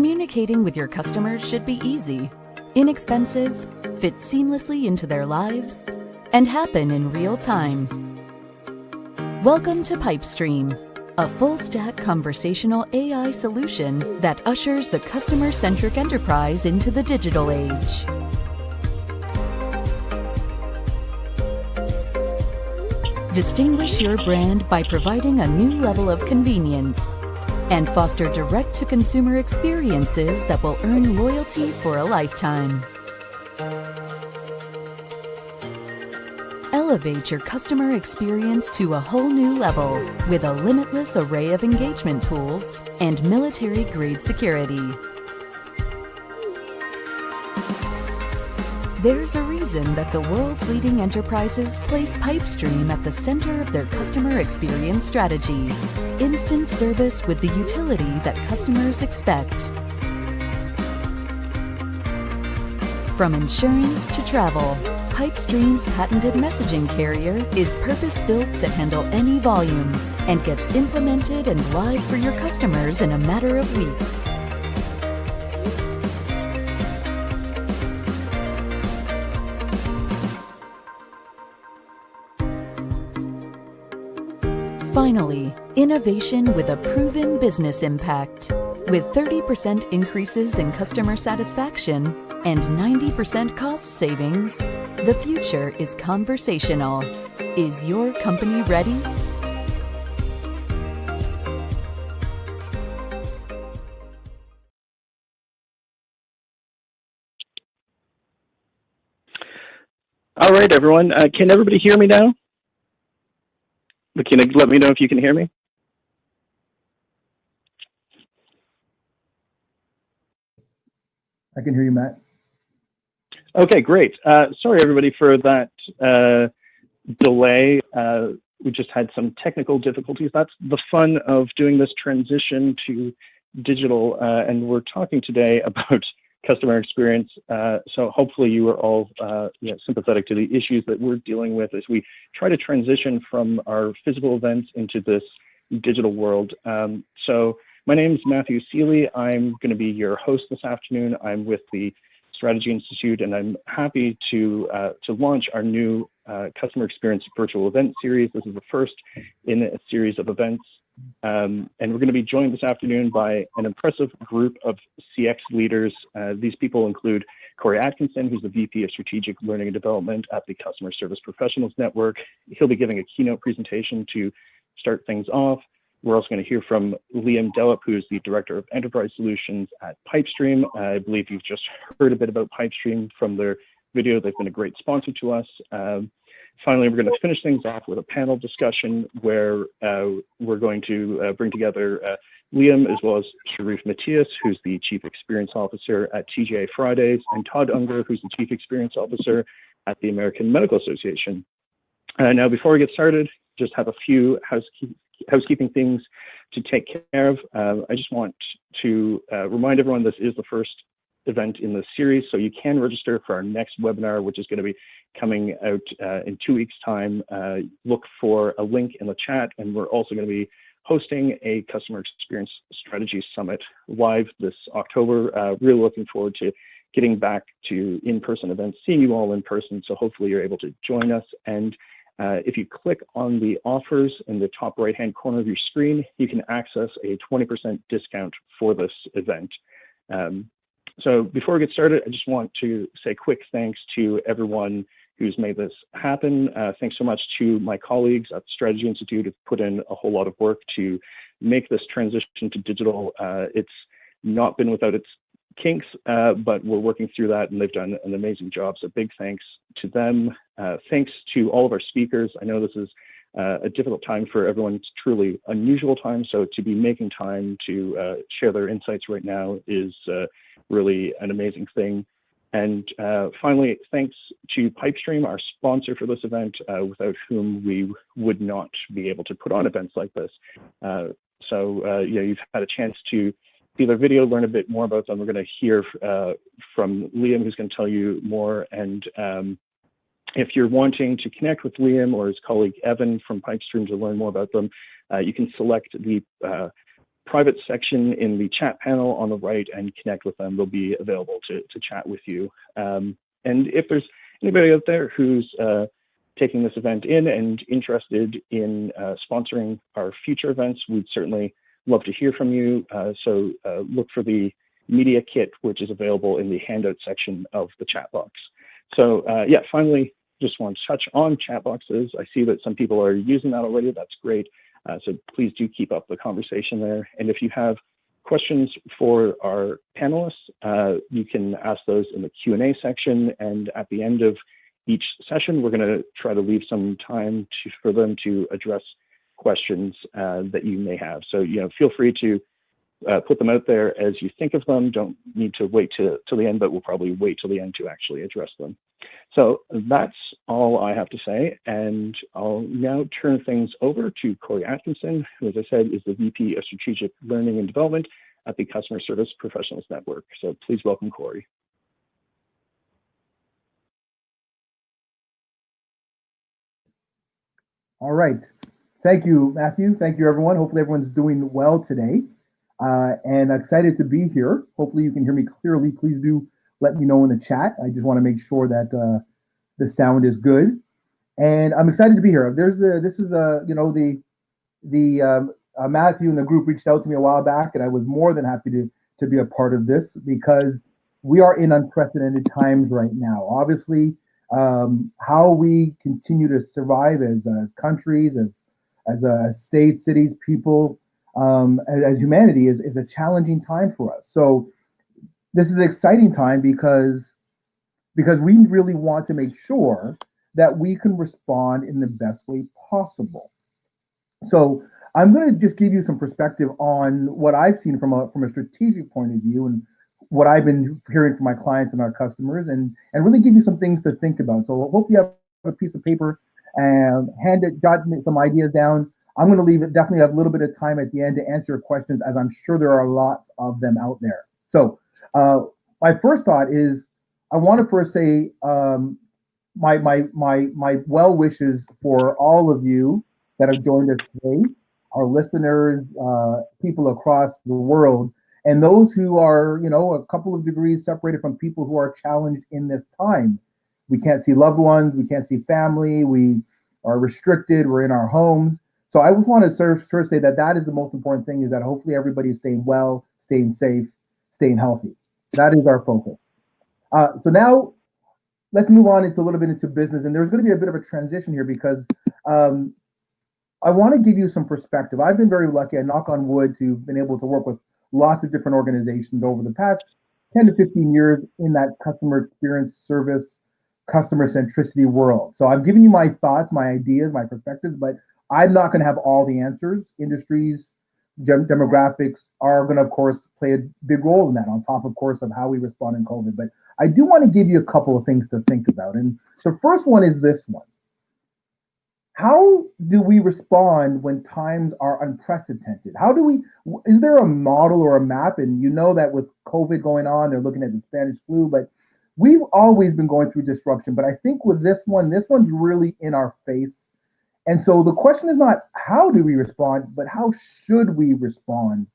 Communicating with your customers should be easy, inexpensive, fit seamlessly into their lives, and happen in real time. Welcome to Pypestream, a full-stack conversational AI solution that ushers the customer-centric enterprise into the digital age. Distinguish your brand by providing a new level of convenience and foster direct-to-consumer experiences that will earn loyalty for a lifetime. Elevate your customer experience to a whole new level with a limitless array of engagement tools and military-grade security. There's a reason that the world's leading enterprises place Pypestream at the center of their customer experience strategy. Instant service with the utility that customers expect. From insurance to travel, Pypestream's patented messaging carrier is purpose-built to handle any volume and gets implemented and live for your customers in a matter of weeks. Finally, innovation with a proven business impact. With 30% increases in customer satisfaction and 90% cost savings, the future is conversational. Is your company ready? All right, everyone. Can everybody hear me now? Can you let me know if you can hear me? I can hear you, Matt. Okay, great. Sorry, everybody, for that delay. We just had some technical difficulties. That's the fun of doing this transition to digital, and we're talking today about customer experience. So hopefully you are all sympathetic to the issues that we're dealing with as we try to transition from our physical events into this digital world. So my name is Matthew Seeley. I'm going to be your host this afternoon. I'm with the Strategy Institute, and I'm happy to launch our new customer experience virtual event series. This is the first in a series of events. And we're going to be joined this afternoon by an impressive group of CX leaders. These people include Corey Atkinson, who's the VP of Strategic Learning and Development at the Customer Service Professionals Network. He'll be giving a keynote presentation to start things off. We're also going to hear from Liam Delap, who is the Director of Enterprise Solutions at Pypestream. I believe you've just heard a bit about Pypestream from their video. They've been a great sponsor to us. Finally, we're going to finish things off with a panel discussion where we're going to bring together Liam as well as Sherif Mityas, who's the Chief Experience Officer at TGA Fridays, and Todd Unger, who's the Chief Experience Officer at the American Medical Association. Now, before we get started, just have a few housekeeping things to take care of. I just want to remind everyone this is the first event in this series, so you can register for our next webinar, which is going to be coming out in 2 weeks' time. Look for a link in the chat, and we're also going to be hosting a Customer Experience Strategy Summit live this October. Really looking forward to getting back to in-person events, seeing you all in person, so hopefully you're able to join us. And if you click on the offers in the top right-hand corner of your screen, you can access a 20% discount for this event. So before we get started, I just want to say quick thanks to everyone who's made this happen. Thanks so much to my colleagues at the Strategy Institute who've put in a whole lot of work to make this transition to digital. It's not been without its kinks, but we're working through that, and they've done an amazing job. So big thanks to them. Thanks to all of our speakers. I know this is a difficult time for everyone. It's truly unusual time. So to be making time to share their insights right now is really an amazing thing. And finally, thanks to Pypestream, our sponsor for this event, without whom we would not be able to put on events like this. You've had a chance to see their video, learn a bit more about them. We're going to hear from Liam, who's going to tell you more. And if you're wanting to connect with Liam or his colleague Evan from Pypestream to learn more about them, you can select the private section in the chat panel on the right and connect with them. They'll be available to chat with you. And if there's anybody out there who's taking this event in and interested in sponsoring our future events, we'd certainly love to hear from you. So look for the media kit, which is available in the handout section of the chat box. So yeah, finally, just want to touch on chat boxes. I see that some people are using that already. That's great. So please do keep up the conversation there. And if you have questions for our panelists, you can ask those in the Q&A section. And at the end of each session, we're going to try to leave some time for them to address questions that you may have. So, feel free to put them out there as you think of them. Don't need to wait till the end, but we'll probably wait till the end to actually address them. So that's all I have to say. And I'll now turn things over to Corey Atkinson, who, as I said, is the VP of Strategic Learning and Development at the Customer Service Professionals Network. So please welcome Corey. All right. Thank you, Matthew. Thank you, everyone. Hopefully everyone's doing well today and excited to be here. Hopefully you can hear me clearly. Please do let me know in the chat. I just want to make sure that the sound is good. And I'm excited to be here. Matthew and the group reached out to me a while back, and I was more than happy to be a part of this because we are in unprecedented times right now. Obviously, how we continue to survive as countries, as states, cities, people, as humanity is a challenging time for us. So this is an exciting time because we really want to make sure that we can respond in the best way possible. So I'm going to just give you some perspective on what I've seen from a strategic point of view and what I've been hearing from my clients and our customers, and really give you some things to think about. So hope you have a piece of paper and jot some ideas down. I'm going to definitely have a little bit of time at the end to answer your questions, as I'm sure there are lots of them out there. So my first thought is I want to first say my well wishes for all of you that have joined us today, our listeners, people across the world, and those who are, a couple of degrees separated from people who are challenged in this time. We can't see loved ones, we can't see family, we are restricted, we're in our homes. So I just want to first say that is the most important thing, is that hopefully everybody is staying well, staying safe, staying healthy. That is our focus. So now let's move on a little bit into business. And there's going to be a bit of a transition here because I want to give you some perspective. I've been very lucky, I knock on wood, to have been able to work with lots of different organizations over the past 10 to 15 years in that customer experience, service, customer centricity world. So I've given you my thoughts, my ideas, my perspectives, but I'm not going to have all the answers. Industries, demographics are going to, of course, play a big role in that, on top, of course, of how we respond in COVID. But I do want to give you a couple of things to think about. And the first one is this one. How do we respond when times are unprecedented? Is there a model or a map? And you know that with COVID going on, they're looking at the Spanish flu, but we've always been going through disruption. But I think with this one's really in our face. And so the question is not how do we respond, but how should we respond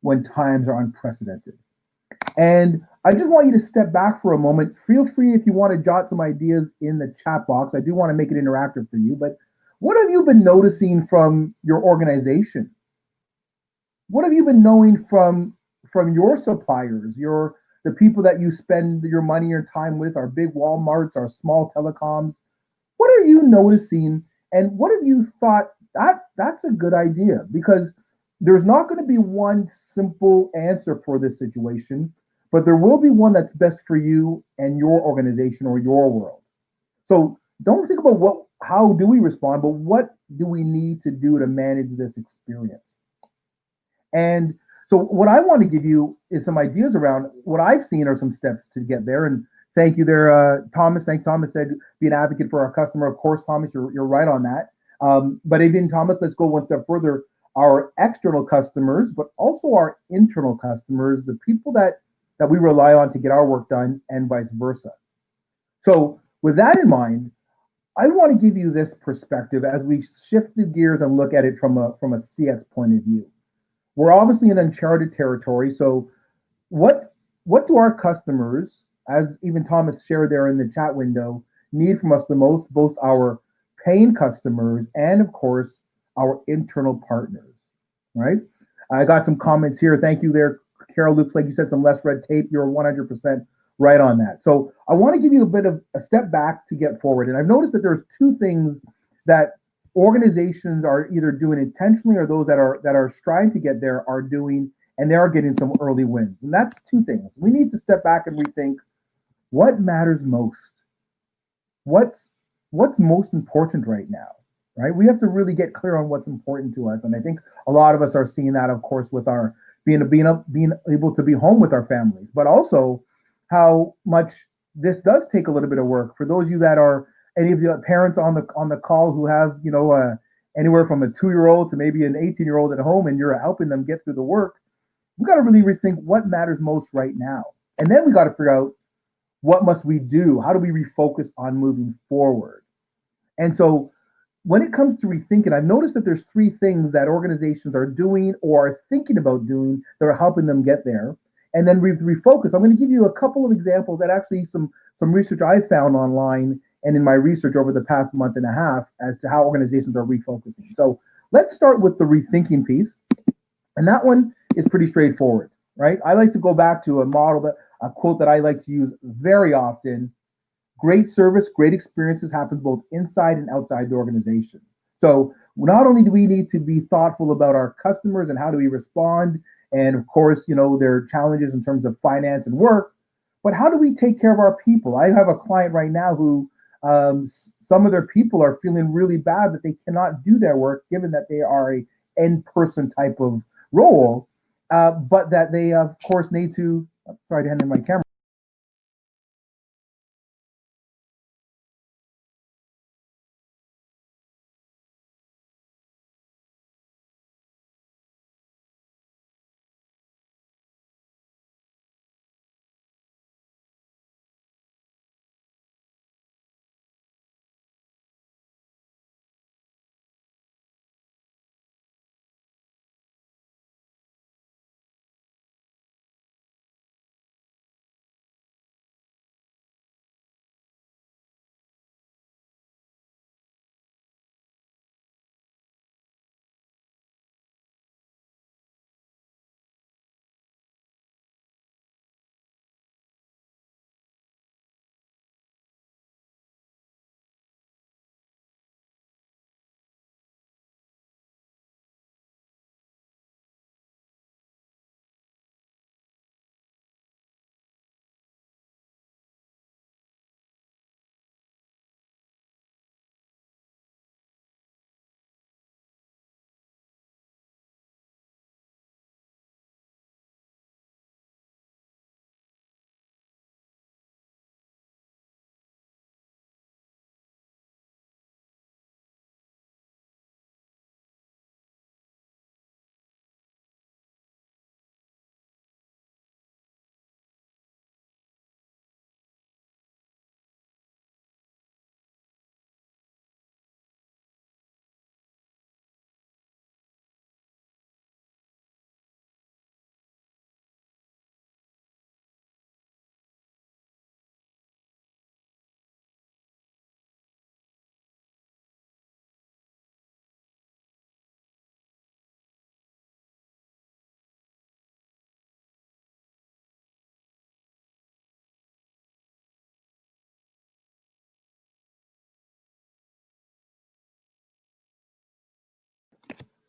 when times are unprecedented? And I just want you to step back for a moment. Feel free, if you want to jot some ideas in the chat box. I do want to make it interactive for you, but what have you been noticing from your organization? What have you been knowing from your suppliers, the people that you spend your money, your time with, our big Walmarts, our small telecoms? What are you noticing, and what have you thought that's a good idea? Because there's not going to be one simple answer for this situation, but there will be one that's best for you and your organization or your world. So don't think about how do we respond, but what do we need to do to manage this experience? And so what I want to give you is some ideas around what I've seen are some steps to get there. And thank you there, Thomas. Thomas said, be an advocate for our customer. Of course, Thomas, you're right on that. But even Thomas, let's go one step further. Our external customers, but also our internal customers, the people that we rely on to get our work done, and vice versa. So with that in mind, I want to give you this perspective as we shift the gears and look at it from a CX point of view. we're obviously in uncharted territory. So what what do our customers, as even Thomas shared there in the chat window, need from us the most, both our paying customers and of course our internal partners, right? I got some comments here. Thank you there, Carol. Looks like you said some less red tape. You're 100% right on that. So I want to give you a bit of a step back to get forward. And I've noticed that there's two things that organizations are either doing intentionally, or those that are striving to get there are doing, and they are getting some early wins. And that's two things. We need to step back and rethink what matters most. What's most important right now, right? We have to really get clear on what's important to us, and I think a lot of us are seeing that, of course, with our being able to be home with our families, but also how much this does take a little bit of work for those of you that are any of the parents on the call who have anywhere from a 2-year old to maybe an 18-year old at home, and you're helping them get through the work. We got to really rethink what matters most right now, and then we got to figure out what must we do? How do we refocus on moving forward? And so when it comes to rethinking, I've noticed that there's three things that organizations are doing or are thinking about doing that are helping them get there. And then refocus. I'm going to give you a couple of examples that actually some research I found online and in my research over the past month and a half as to how organizations are refocusing. So let's start with the rethinking piece. And that one is pretty straightforward, right? I like to go back to a quote that I like to use very often. Great service, great experiences happen both inside and outside the organization. So not only do we need to be thoughtful about our customers and how do we respond, and of course, their challenges in terms of finance and work, but how do we take care of our people? I have a client right now who some of their people are feeling really bad that they cannot do their work given that they are a in-person type of role, but that they of course need to. Sorry to hand in my camera.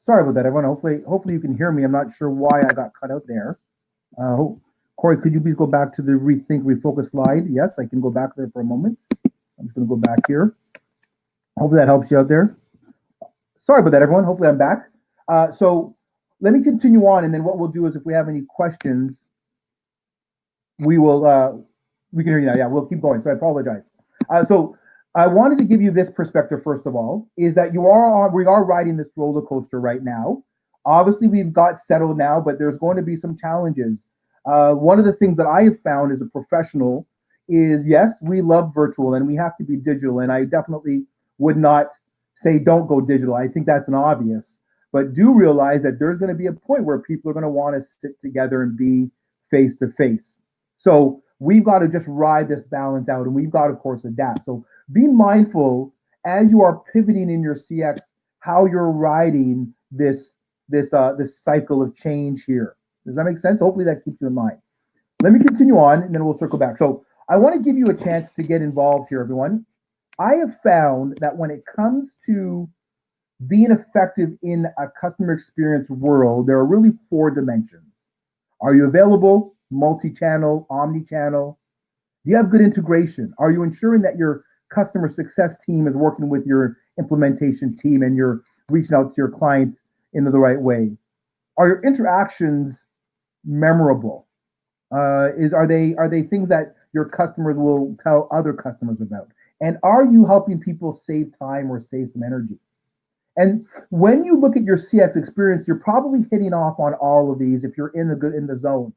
Sorry about that, everyone. Hopefully you can hear me. I'm not sure why I got cut out there. Corey, could you please go back to the rethink refocus slide? Yes, I can go back there for a moment. I'm just going to go back here. Hopefully that helps you out there. Sorry about that, everyone. Hopefully I'm back. So let me continue on, and then what we'll do is if we have any questions, we can hear you now. Yeah, we'll keep going. So I apologize. So I wanted to give you this perspective first of all, is that we are riding this roller coaster right now. Obviously, we've got settled now, but there's going to be some challenges. One of the things that I have found as a professional is, yes, we love virtual and we have to be digital. And I definitely would not say don't go digital. I think that's an obvious. but do realize that there's going to be a point where people are going to want to sit together and be face to face. So we've got to just ride this balance out, and we've got to, of course, adapt. So be mindful as you are pivoting in your CX, how you're riding this cycle of change here. Does that make sense? Hopefully that keeps you in mind. Let me continue on, and then we'll circle back. So I want to give you a chance to get involved here, everyone. I have found that when it comes to being effective in a customer experience world, there are really 4 dimensions. Are you available? Multi-channel, omni-channel? Do you have good integration? Are you ensuring that your customer success team is working with your implementation team and you're reaching out to your clients in the right way? Are your interactions memorable? Are they things that your customers will tell other customers about? And are you helping people save time or save some energy? And when you look at your CX experience, you're probably hitting off on all of these if you're in the zone.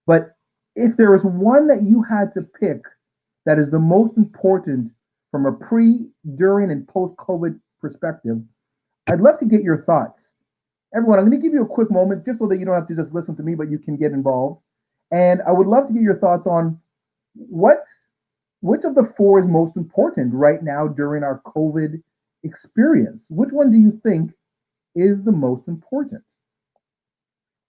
But if there is one that you had to pick that is the most important from a pre, during, and post-COVID perspective, I'd love to get your thoughts. Everyone, I'm going to give you a quick moment just so that you don't have to just listen to me, but you can get involved. And I would love to get your thoughts on which of the 4 is most important right now during our COVID experience. Which one do you think is the most important?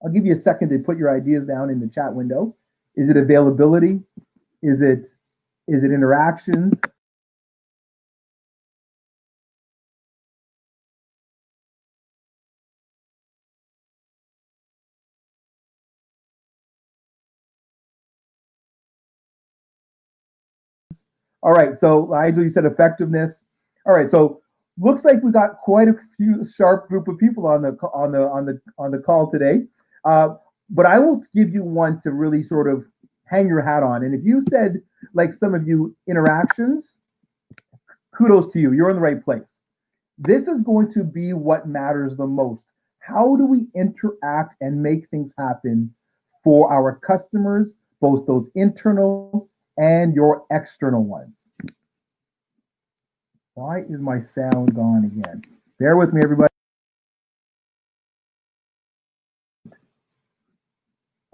I'll give you a second to put your ideas down in the chat window. Is it availability? Is it interactions? All right, so Nigel, you said effectiveness. All right, so looks like we got quite a few sharp group of people on the call today. But I will give you one to really sort of hang your hat on. And if you said, like some of you, interactions, kudos to you. You're in the right place. This is going to be what matters the most. How do we interact and make things happen for our customers, both those internal and your external ones? Why is my sound gone again? Bear with me, everybody.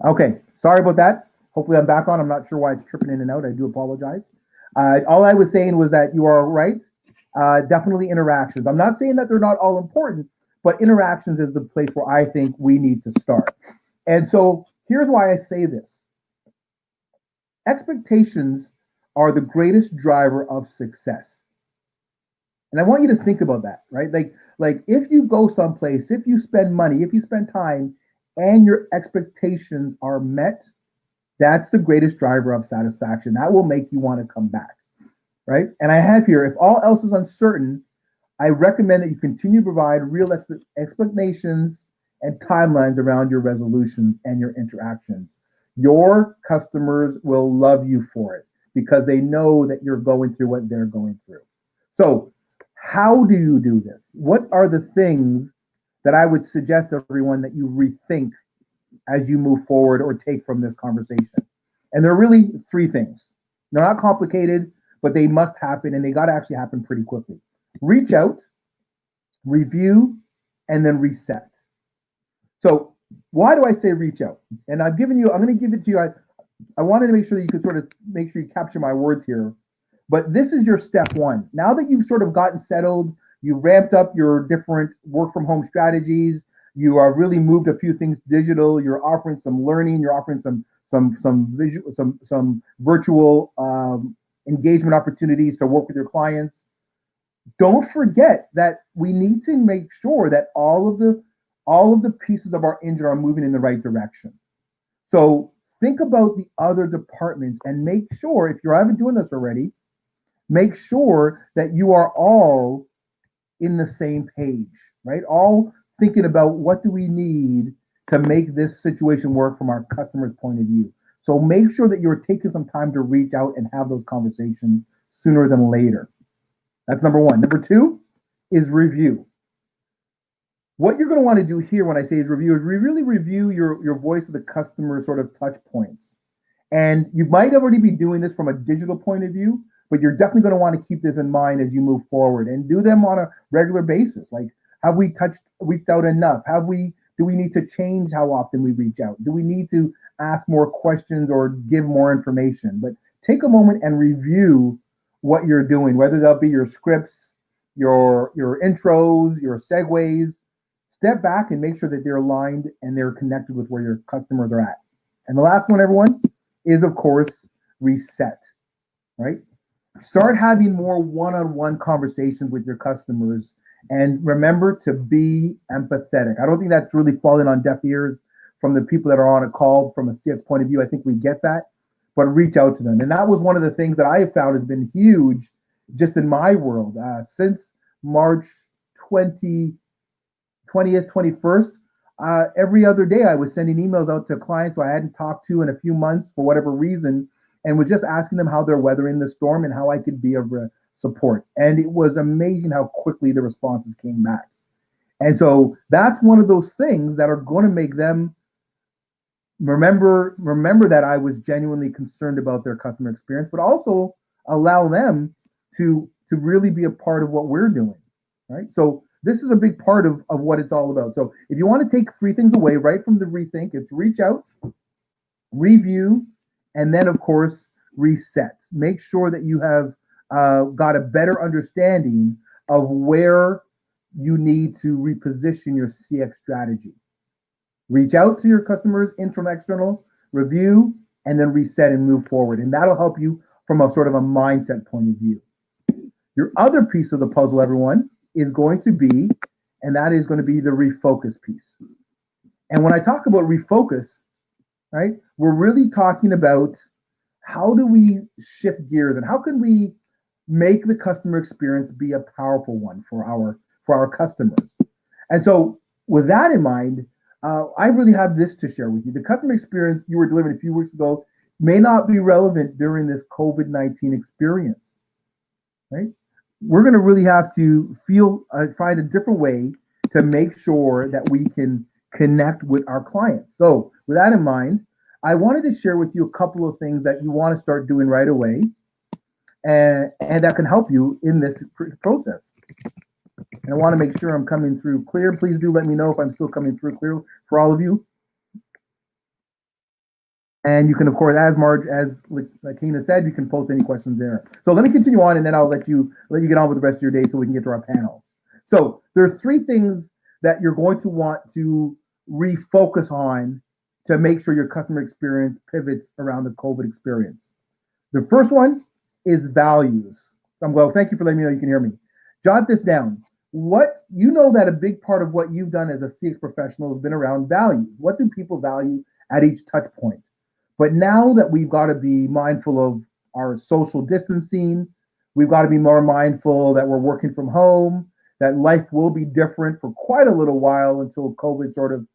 Okay, sorry about that. Hopefully I'm back on. I'm not sure why it's tripping in and out. I do apologize. All I was saying was that you are right. Definitely interactions. I'm not saying that they're not all important, but interactions is the place where I think we need to start. And so here's why I say this. Expectations are the greatest driver of success. And I want you to think about that, right? Like if you go someplace, if you spend money, if you spend time, and your expectations are met, that's the greatest driver of satisfaction. That will make you want to come back, right? And I have here, if all else is uncertain, I recommend that you continue to provide real explanations and timelines around your resolutions and your interactions. Your customers will love you for it because they know that you're going through what they're going through. So how do you do this? What are the things that I would suggest to everyone that you rethink as you move forward or take from this conversation? And there are really 3 things. They're not complicated, but they must happen, and they got to actually happen pretty quickly. Reach out, review, and then reset. So why do I say reach out? And I'm going to give it to you. I wanted to make sure that you could sort of make sure you capture my words here. But this is your step 1. Now that you've sort of gotten settled, you ramped up your different work from home strategies, you are really moved a few things digital, you're offering some learning, you're offering some virtual engagement opportunities to work with your clients. Don't forget that we need to make sure that all of the pieces of our engine are moving in the right direction. So think about the other departments and make sure, if you haven't doing this already, make sure that you are all in the same page, right? All thinking about what do we need to make this situation work from our customer's point of view. So make sure that you're taking some time to reach out and have those conversations sooner than later. That's number 1. Number 2 is review. What you're going to want to do here when I say is really review your voice of the customer sort of touch points. And you might already be doing this from a digital point of view, but you're definitely going to want to keep this in mind as you move forward and do them on a regular basis. Like, Have we reached out enough? Do we need to change how often we reach out? Do we need to ask more questions or give more information? But take a moment and review what you're doing, whether that be your scripts, your intros, your segues. Step back and make sure that they're aligned and they're connected with where your customers are at. And the last one, everyone, is of course reset, right? Start having more one-on-one conversations with your customers and remember to be empathetic. I don't think that's really falling on deaf ears from the people that are on a call from a CX point of view. I think we get that, but reach out to them. And that was one of the things that I have found has been huge just in my world. Since March 20th, 21st, every other day I was sending emails out to clients who I hadn't talked to in a few months for whatever reason, and was just asking them how they're weathering the storm and how I could be of support. And it was amazing how quickly the responses came back. And so that's one of those things that are going to make them remember that I was genuinely concerned about their customer experience, but also allow them to really be a part of what we're doing, right? So this is a big part of what it's all about. So if you want to take three things away right from the rethink, it's reach out, review, and then of course reset. Make sure that you have got a better understanding of where you need to reposition your CX strategy. Reach out to your customers, internal, external, review, and then reset and move forward. And that'll help you from a sort of a mindset point of view. Your other piece of the puzzle, everyone, is going to be, and that is going to be the refocus piece. And when I talk about refocus, right, we're really talking about how do we shift gears and how can we make the customer experience be a powerful one for our customers. And so with that in mind, I really have this to share with you. The customer experience you were delivering a few weeks ago may not be relevant during this COVID-19 experience, right? We're going to really have to find a different way to make sure that we can connect with our clients. So with that in mind, I wanted to share with you a couple of things that you want to start doing right away and that can help you in this process. And I want to make sure I'm coming through clear. Please do let me know if I'm still coming through clear for all of you. And you can, of course, as Lakina said, you can post any questions there. So let me continue on, and then I'll let you get on with the rest of your day so we can get to our panel. So there are three things that you're going to want to refocus on to make sure your customer experience pivots around the COVID experience. The first one is values. Well, thank you for letting me know you can hear me. Jot this down. You know that a big part of what you've done as a CX professional has been around values. What do people value at each touch point? But now that we've got to be mindful of our social distancing, we've got to be more mindful that we're working from home, that life will be different for quite a little while until COVID sort of,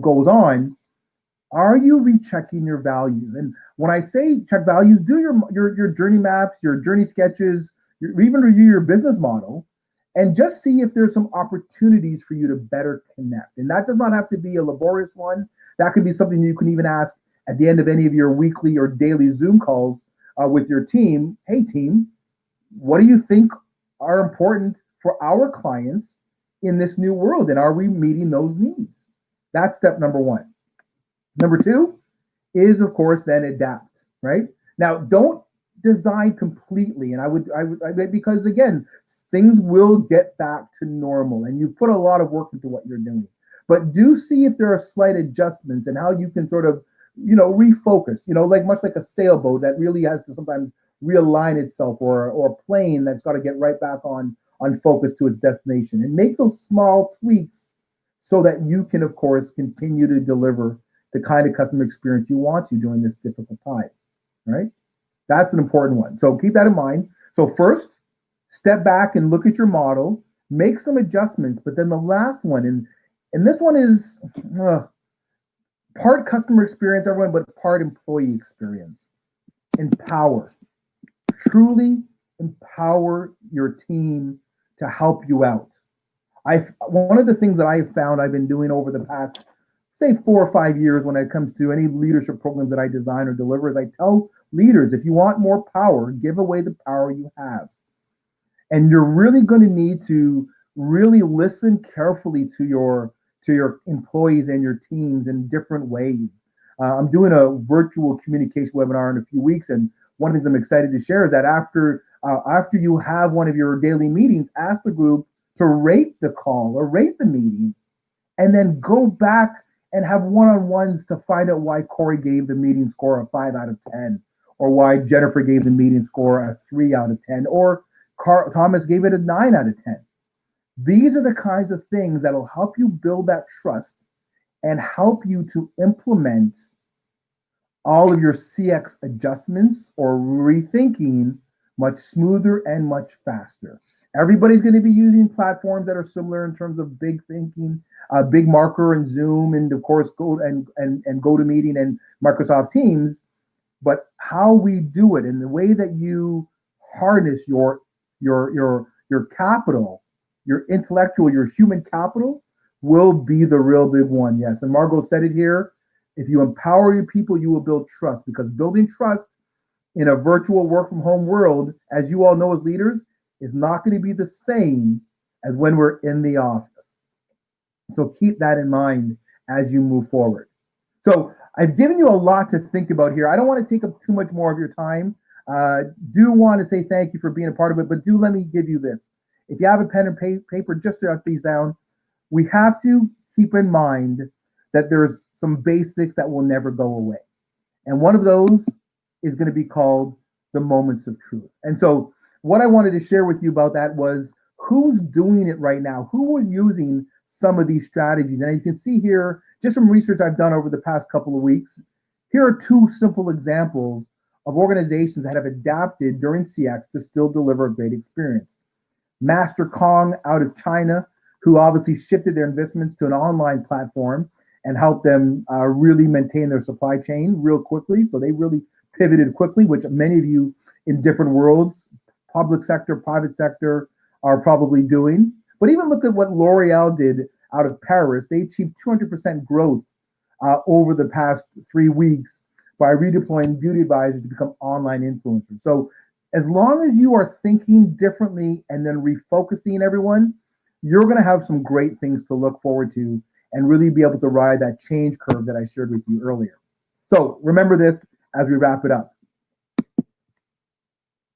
goes on. Are you rechecking your values? And when I say check values, do your journey maps, your journey sketches, even review your business model, and just see if there's some opportunities for you to better connect. And that does not have to be a laborious one. That could be something you can even ask at the end of any of your weekly or daily Zoom calls with your team. Hey, team, what do you think are important for our clients in this new world? And are we meeting those needs? That's step number one. Number two is, of course, then adapt, right? Now, don't design completely. And I would because again, things will get back to normal and you put a lot of work into what you're doing. But do see if there are slight adjustments and how you can sort of, refocus, much like a sailboat that really has to sometimes realign itself, or a plane that's got to get right back on focus to its destination, and make those small tweaks so that you can, of course, continue to deliver the kind of customer experience you want to during this difficult time, right? That's an important one. So keep that in mind. So first, step back and look at your model, make some adjustments, but then the last one, and this one is part customer experience, everyone, but part employee experience. Empower. Truly empower your team to help you out. One of the things that I have found I've been doing over the past, say, 4 or 5 years when it comes to any leadership programs that I design or deliver is I tell leaders, if you want more power, give away the power you have. And you're really going to need to really listen carefully to your employees and your teams in different ways. I'm doing a virtual communication webinar in a few weeks, and one of the things I'm excited to share is that after you have one of your daily meetings, ask the group to rate the call or rate the meeting, and then go back and have one-on-ones to find out why Corey gave the meeting score a 5 out of 10, or why Jennifer gave the meeting score a 3 out of 10, or Thomas gave it a 9 out of 10. These are the kinds of things that will help you build that trust and help you to implement all of your CX adjustments or rethinking much smoother and much faster. Everybody's going to be using platforms that are similar in terms of big thinking, Big Marker and Zoom, and of course GoToMeeting and Microsoft Teams. But how we do it and the way that you harness your capital, your intellectual, your human capital, will be the real big one. Yes, and Margot said it here. If you empower your people, you will build trust, because building trust in a virtual work from home world, as you all know as leaders, is not going to be the same as when we're in the office. So keep that in mind as you move forward. So I've given you a lot to think about here. I don't want to take up too much more of your time. Do want to say thank you for being a part of it, but do let me give you this. If you have a pen and paper, just to jot these down. We have to keep in mind that there's some basics that will never go away. And one of those is going to be called the moments of truth. And so what I wanted to share with you about that was who's doing it right now, who are using some of these strategies. And you can see here, just from research I've done over the past couple of weeks, here are two simple examples of organizations that have adapted during CX to still deliver a great experience. Master Kong out of China, who obviously shifted their investments to an online platform and helped them really maintain their supply chain real quickly. So they really pivoted quickly, which many of you in different worlds, public sector, private sector, are probably doing. But even look at what L'Oreal did out of Paris. They achieved 200% growth over the past 3 weeks by redeploying beauty advisors to become online influencers. So as long as you are thinking differently and then refocusing everyone, you're going to have some great things to look forward to and really be able to ride that change curve that I shared with you earlier. So remember this as we wrap it up.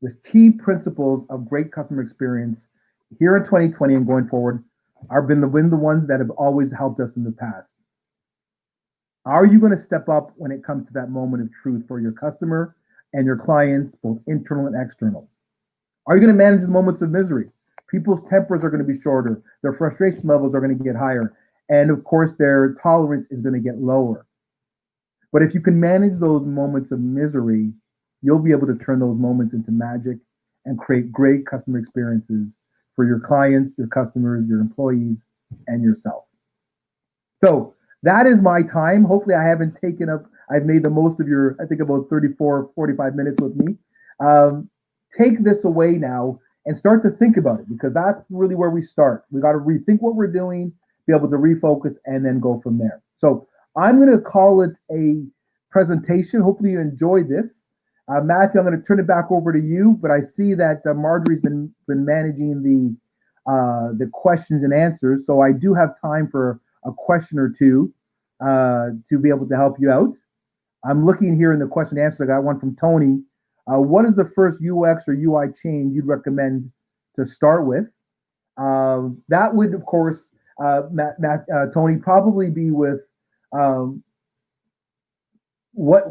The key principles of great customer experience here in 2020 and going forward have been the ones that have always helped us in the past. Are you going to step up when it comes to that moment of truth for your customer and your clients, both internal and external? Are you going to manage the moments of misery? People's tempers are going to be shorter. Their frustration levels are going to get higher. And of course, their tolerance is going to get lower. But if you can manage those moments of misery, you'll be able to turn those moments into magic and create great customer experiences for your clients, your customers, your employees, and yourself. So that is my time. Hopefully I haven't taken up, I've made the most of your, I think about 34, 45 minutes with me. Take this away now and start to think about it, because that's really where we start. We got to rethink what we're doing, be able to refocus, and then go from there. So I'm going to call it a presentation. Hopefully you enjoy this. Matthew, I'm going to turn it back over to you, but I see that Marjorie's been managing the questions and answers, so I do have time for a question or two to be able to help you out. I'm looking here in the question and answer. I got one from Tony. What is the first UX or UI change you'd recommend to start with? That would, of course, Tony, probably be with what's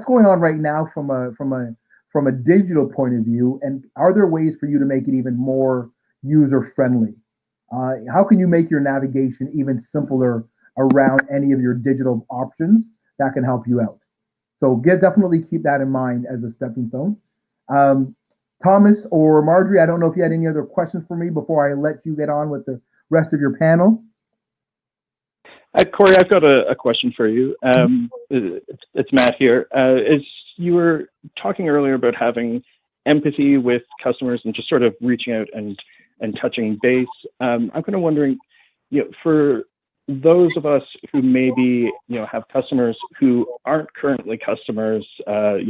going on right now from a digital point of view, and are there ways for you to make it even more user friendly? How can you make your navigation even simpler around any of your digital options that can help you out? So definitely keep that in mind as a stepping stone. Thomas or Marjorie, I don't know if you had any other questions for me before I let you get on with the rest of your panel. Corey, I've got a question for you. It's Matt here. As you were talking earlier about having empathy with customers and just sort of reaching out and touching base, I'm kind of wondering, for those of us who maybe have customers who aren't currently customers,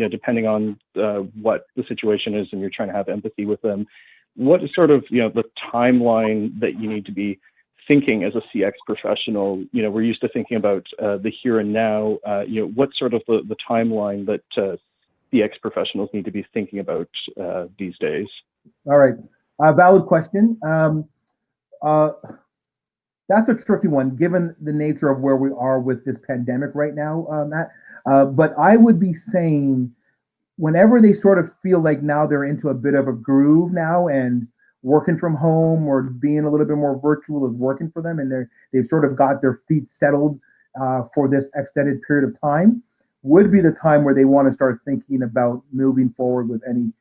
depending on what the situation is, and you're trying to have empathy with them, what is sort of, the timeline that you need to be thinking as a CX professional? We're used to thinking about the here and now. What's sort of the timeline that CX professionals need to be thinking about these days? All right, valid question. That's a tricky one, given the nature of where we are with this pandemic right now, Matt. But I would be saying, whenever they sort of feel like now they're into a bit of a groove now, and working from home or being a little bit more virtual is working for them, and they've sort of got their feet settled for this extended period of time, would be the time where they want to start thinking about moving forward with any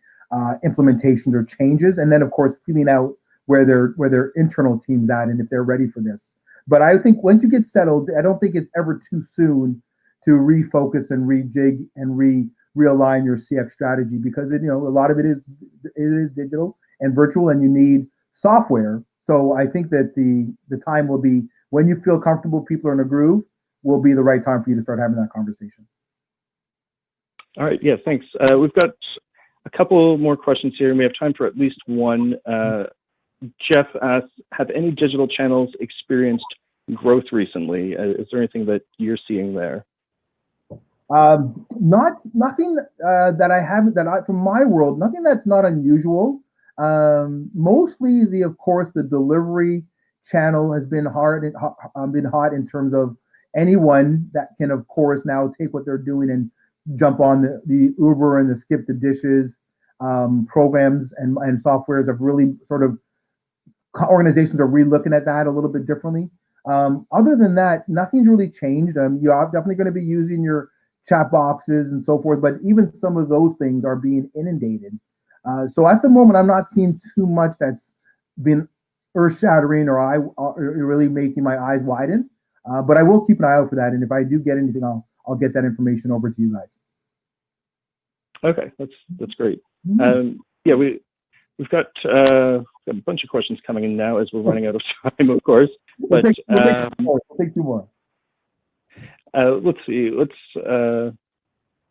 implementations or changes, and then of course feeling out where their internal team's at and if they're ready for this. But I think once you get settled, I don't think it's ever too soon to refocus and rejig and realign your CX strategy, because a lot of it is digital and virtual, and you need software. So I think that the time will be when you feel comfortable, people are in a groove, will be the right time for you to start having that conversation. All right. Yeah, thanks. We've got a couple more questions here, and we have time for at least one. Jeff asks, have any digital channels experienced growth recently? Is there anything that you're seeing there? Nothing that I haven't, from my world, nothing that's not unusual. Mostly of course, the delivery channel has been hot in terms of anyone that can, of course, now take what they're doing and jump on the Uber and the Skip the Dishes programs and softwares have really sort of, organizations are re-looking at that a little bit differently. Other than that, nothing's really changed. You are definitely going to be using your chat boxes and so forth, but even some of those things are being inundated. So at the moment, I'm not seeing too much that's been earth-shattering or really making my eyes widen. But I will keep an eye out for that, and if I do get anything, I'll get that information over to you guys. Okay, that's great. Yeah, we've got a bunch of questions coming in now as we're running out of time, of course. But we'll take two more. Let's see.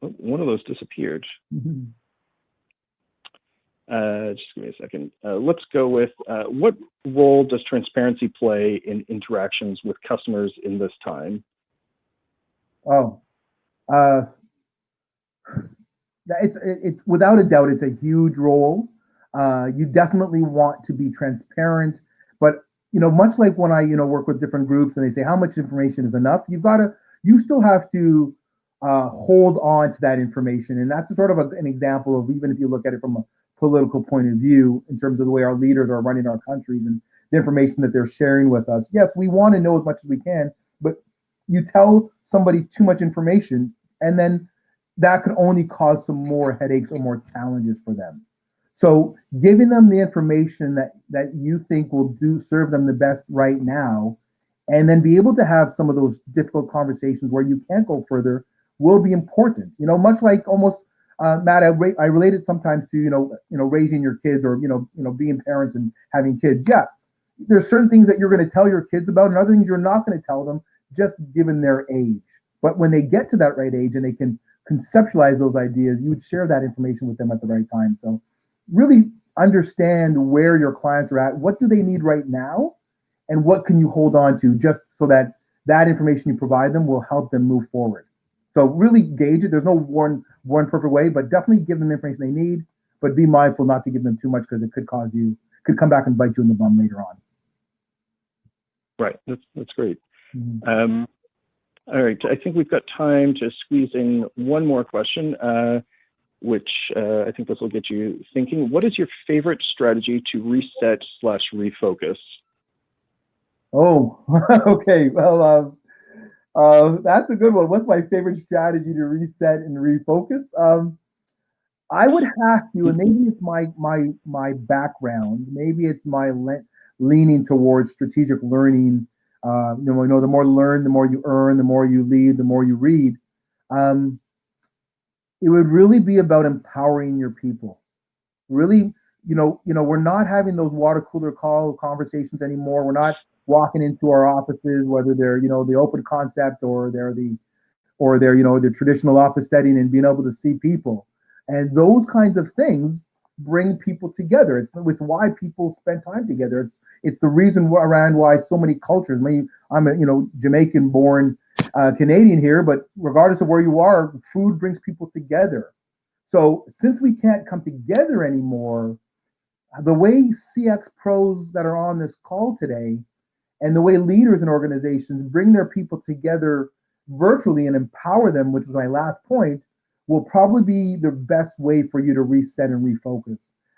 One of those disappeared. Just give me a second. Let's go with what role does transparency play in interactions with customers in this time? It's without a doubt, it's a huge role. You definitely want to be transparent, but much like when I work with different groups and they say how much information is enough, you still have to hold on to that information, and that's sort of an example of, even if you look at it from a political point of view, in terms of the way our leaders are running our countries and the information that they're sharing with us. Yes, we want to know as much as we can, but you tell somebody too much information, and then that can only cause some more headaches or more challenges for them. So giving them the information that you think will serve them the best right now, and then be able to have some of those difficult conversations where you can't go further, will be important. Much like almost Matt, I relate it sometimes to raising your kids, or being parents and having kids. Yeah, there's certain things that you're going to tell your kids about, and other things you're not going to tell them, just given their age. But when they get to that right age and they can conceptualize those ideas, you would share that information with them at the right time. So really understand where your clients are at, what do they need right now, and what can you hold on to, just so that information you provide them will help them move forward. So really gauge it. There's no one perfect way, but definitely give them the information they need, but be mindful not to give them too much, because it could come back and bite you in the bum later on. Right, that's great. All right, I think we've got time to squeeze in one more question, which I think this will get you thinking. What is your favorite strategy to reset/refocus? Oh, okay. Well, that's a good one. What's my favorite strategy to reset and refocus? I would have to, and maybe it's my background. Maybe it's my leaning towards strategic learning. The more you learn, the more you earn, the more you lead, the more you read. It would really be about empowering your people. Really, we're not having those water cooler call conversations anymore. We're not walking into our offices, whether they're the open concept or they're the traditional office setting, and being able to see people, and those kinds of things bring people together. It's why people spend time together. It's the reason around why so many cultures. I mean, I'm a Jamaican born Canadian here, but regardless of where you are, food brings people together. So since we can't come together anymore, the way CX pros that are on this call today and the way leaders and organizations bring their people together virtually and empower them, which was my last point, will probably be the best way for you to reset and refocus.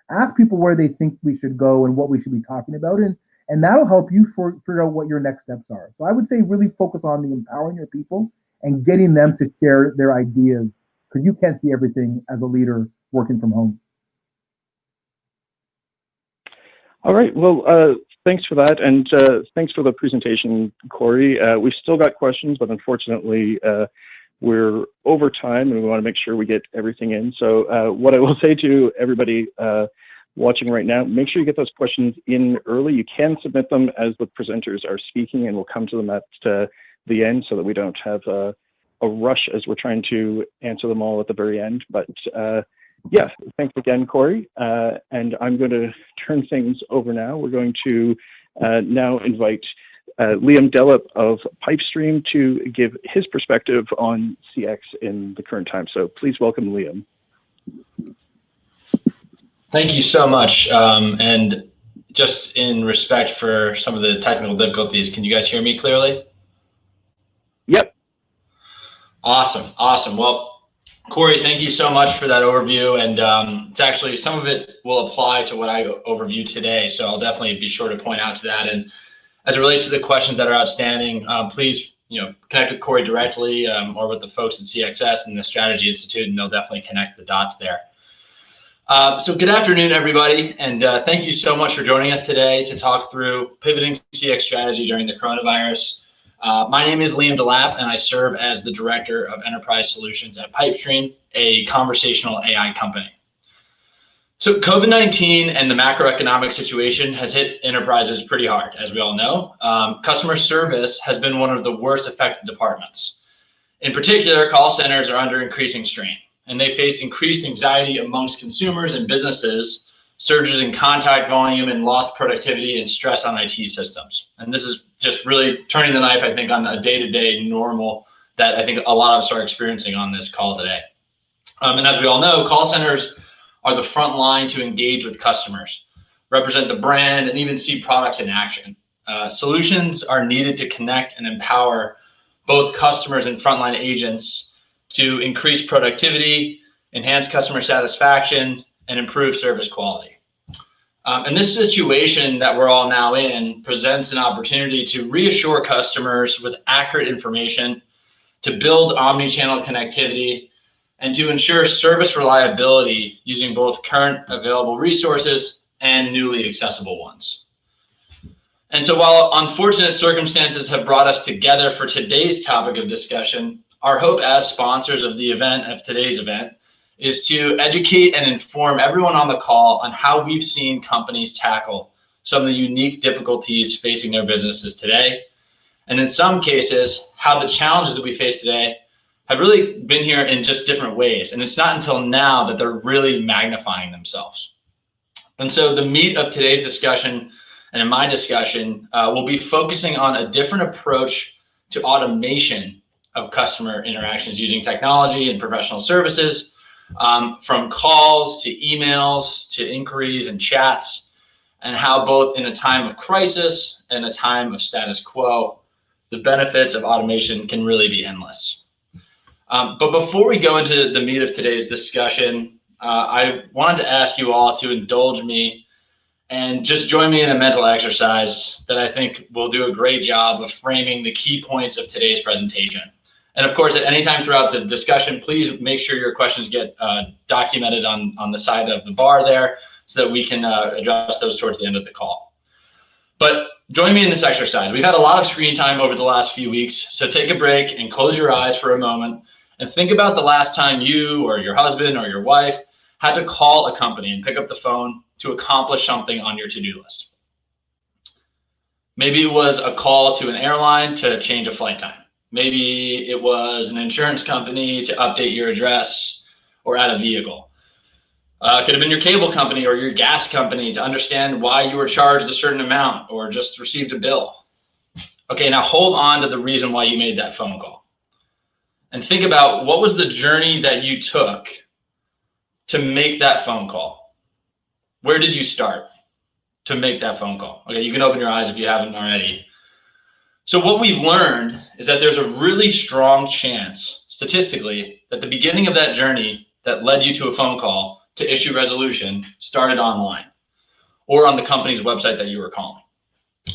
Ask people where they think we should go and what we should be talking about, and that'll help you figure out what your next steps are. So I would say really focus on the empowering your people and getting them to share their ideas, because you can't see everything as a leader working from home. All right. Well, thanks for that, and thanks for the presentation, Corey. We've still got questions, but unfortunately, we're over time, and we want to make sure we get everything in. So what I will say to everybody watching right now, make sure you get those questions in early. You can submit them as the presenters are speaking, and we'll come to them at the end so that we don't have a rush as we're trying to answer them all at the very end. But yeah, thanks again, Corey. And I'm going to turn things over now. We're going to now invite Liam Delap of Pypestream to give his perspective on CX in the current time. So please welcome Liam. Thank you so much. And just in respect for some of the technical difficulties, can you guys hear me clearly? Yep. Awesome. Well, Corey, thank you so much for that overview. And it's actually, some of it will apply to what I overview today. So I'll definitely be sure to point out to that. And as it relates to the questions that are outstanding, please, connect with Corey directly or with the folks at CXS and the Strategy Institute, and they'll definitely connect the dots there. So good afternoon, everybody. And thank you so much for joining us today to talk through pivoting CX strategy during the coronavirus. My name is Liam Delap, and I serve as the Director of Enterprise Solutions at Pypestream, a conversational AI company. So COVID-19 and the macroeconomic situation has hit enterprises pretty hard, as we all know. Customer service has been one of the worst affected departments. In particular, call centers are under increasing strain, and they face increased anxiety amongst consumers and businesses, surges in contact volume and lost productivity and stress on IT systems. And this is just really turning the knife, I think, on a day-to-day normal that I think a lot of us are experiencing on this call today. And as we all know, call centers are the front line to engage with customers, represent the brand, and even see products in action. Solutions are needed to connect and empower both customers and frontline agents to increase productivity, enhance customer satisfaction, and improve service quality. And this situation that we're all now in presents an opportunity to reassure customers with accurate information, to build omni-channel connectivity, and to ensure service reliability using both current available resources and newly accessible ones. And so while unfortunate circumstances have brought us together for today's topic of discussion, our hope as sponsors of today's event is to educate and inform everyone on the call on how we've seen companies tackle some of the unique difficulties facing their businesses today. And in some cases, how the challenges that we face today have really been here in just different ways. And it's not until now that they're really magnifying themselves. And so the meat of today's discussion and in my discussion, we'll be focusing on a different approach to automation of customer interactions using technology and professional services, from calls to emails to inquiries and chats, and how both in a time of crisis and a time of status quo, the benefits of automation can really be endless. But before we go into the meat of today's discussion, I wanted to ask you all to indulge me and just join me in a mental exercise that I think will do a great job of framing the key points of today's presentation. And of course, at any time throughout the discussion, please make sure your questions get documented on the side of the bar there so that we can address those towards the end of the call. But join me in this exercise. We've had a lot of screen time over the last few weeks, so take a break and close your eyes for a moment and think about the last time you or your husband or your wife had to call a company and pick up the phone to accomplish something on your to-do list. Maybe it was a call to an airline to change a flight time. Maybe it was an insurance company to update your address or add a vehicle. Could have been your cable company or your gas company to understand why you were charged a certain amount or just received a bill. Okay, now hold on to the reason why you made that phone call. And think about what was the journey that you took to make that phone call. Where did you start to make that phone call? Okay, you can open your eyes if you haven't already. So what we've learned is that there's a really strong chance, statistically, that the beginning of that journey that led you to a phone call to issue resolution started online or on the company's website that you were calling.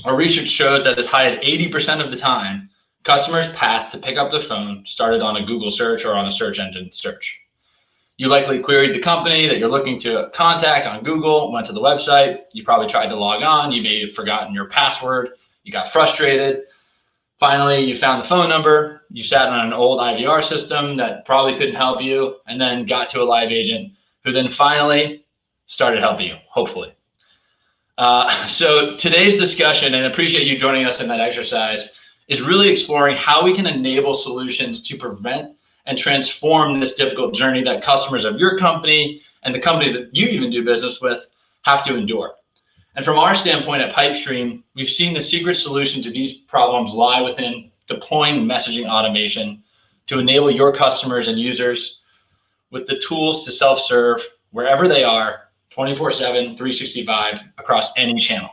Our research shows that as high as 80% of the time, customers' path to pick up the phone started on a Google search or on a search engine search. You likely queried the company that you're looking to contact on Google, went to the website, you probably tried to log on, you may have forgotten your password, you got frustrated. Finally, you found the phone number, you sat on an old IVR system that probably couldn't help you, and then got to a live agent who then finally started helping you, hopefully. So today's discussion, and I appreciate you joining us in that exercise, is really exploring how we can enable solutions to prevent and transform this difficult journey that customers of your company and the companies that you even do business with have to endure. And from our standpoint at Pypestream, we've seen the secret solution to these problems lie within deploying messaging automation to enable your customers and users with the tools to self-serve wherever they are, 24/7, 365 across any channel.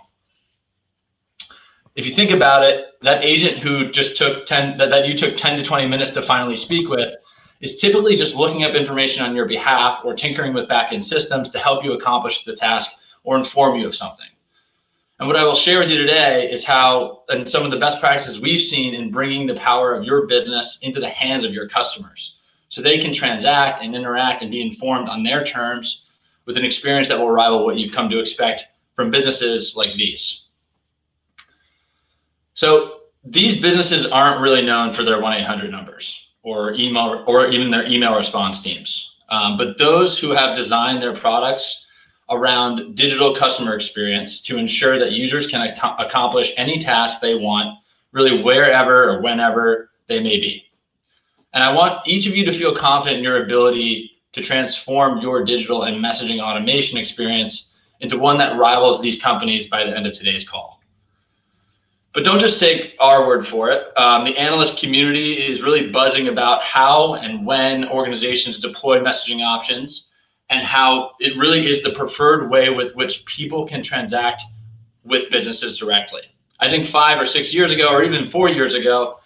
If you think about it, that agent who just took 10 to 20 minutes to finally speak with is typically just looking up information on your behalf or tinkering with backend systems to help you accomplish the task or inform you of something. And what I will share with you today is how, and some of the best practices we've seen in bringing the power of your business into the hands of your customers so they can transact and interact and be informed on their terms with an experience that will rival what you've come to expect from businesses like these. So these businesses aren't really known for their 1-800 numbers or email or even their email response teams. But those who have designed their products around digital customer experience to ensure that users can accomplish any task they want, really wherever or whenever they may be. And I want each of you to feel confident in your ability to transform your digital and messaging automation experience into one that rivals these companies by the end of today's call. But don't just take our word for it. The analyst community is really buzzing about how and when organizations deploy messaging options and how it really is the preferred way with which people can transact with businesses directly. I think 5 or 6 years ago, or even 4 years ago,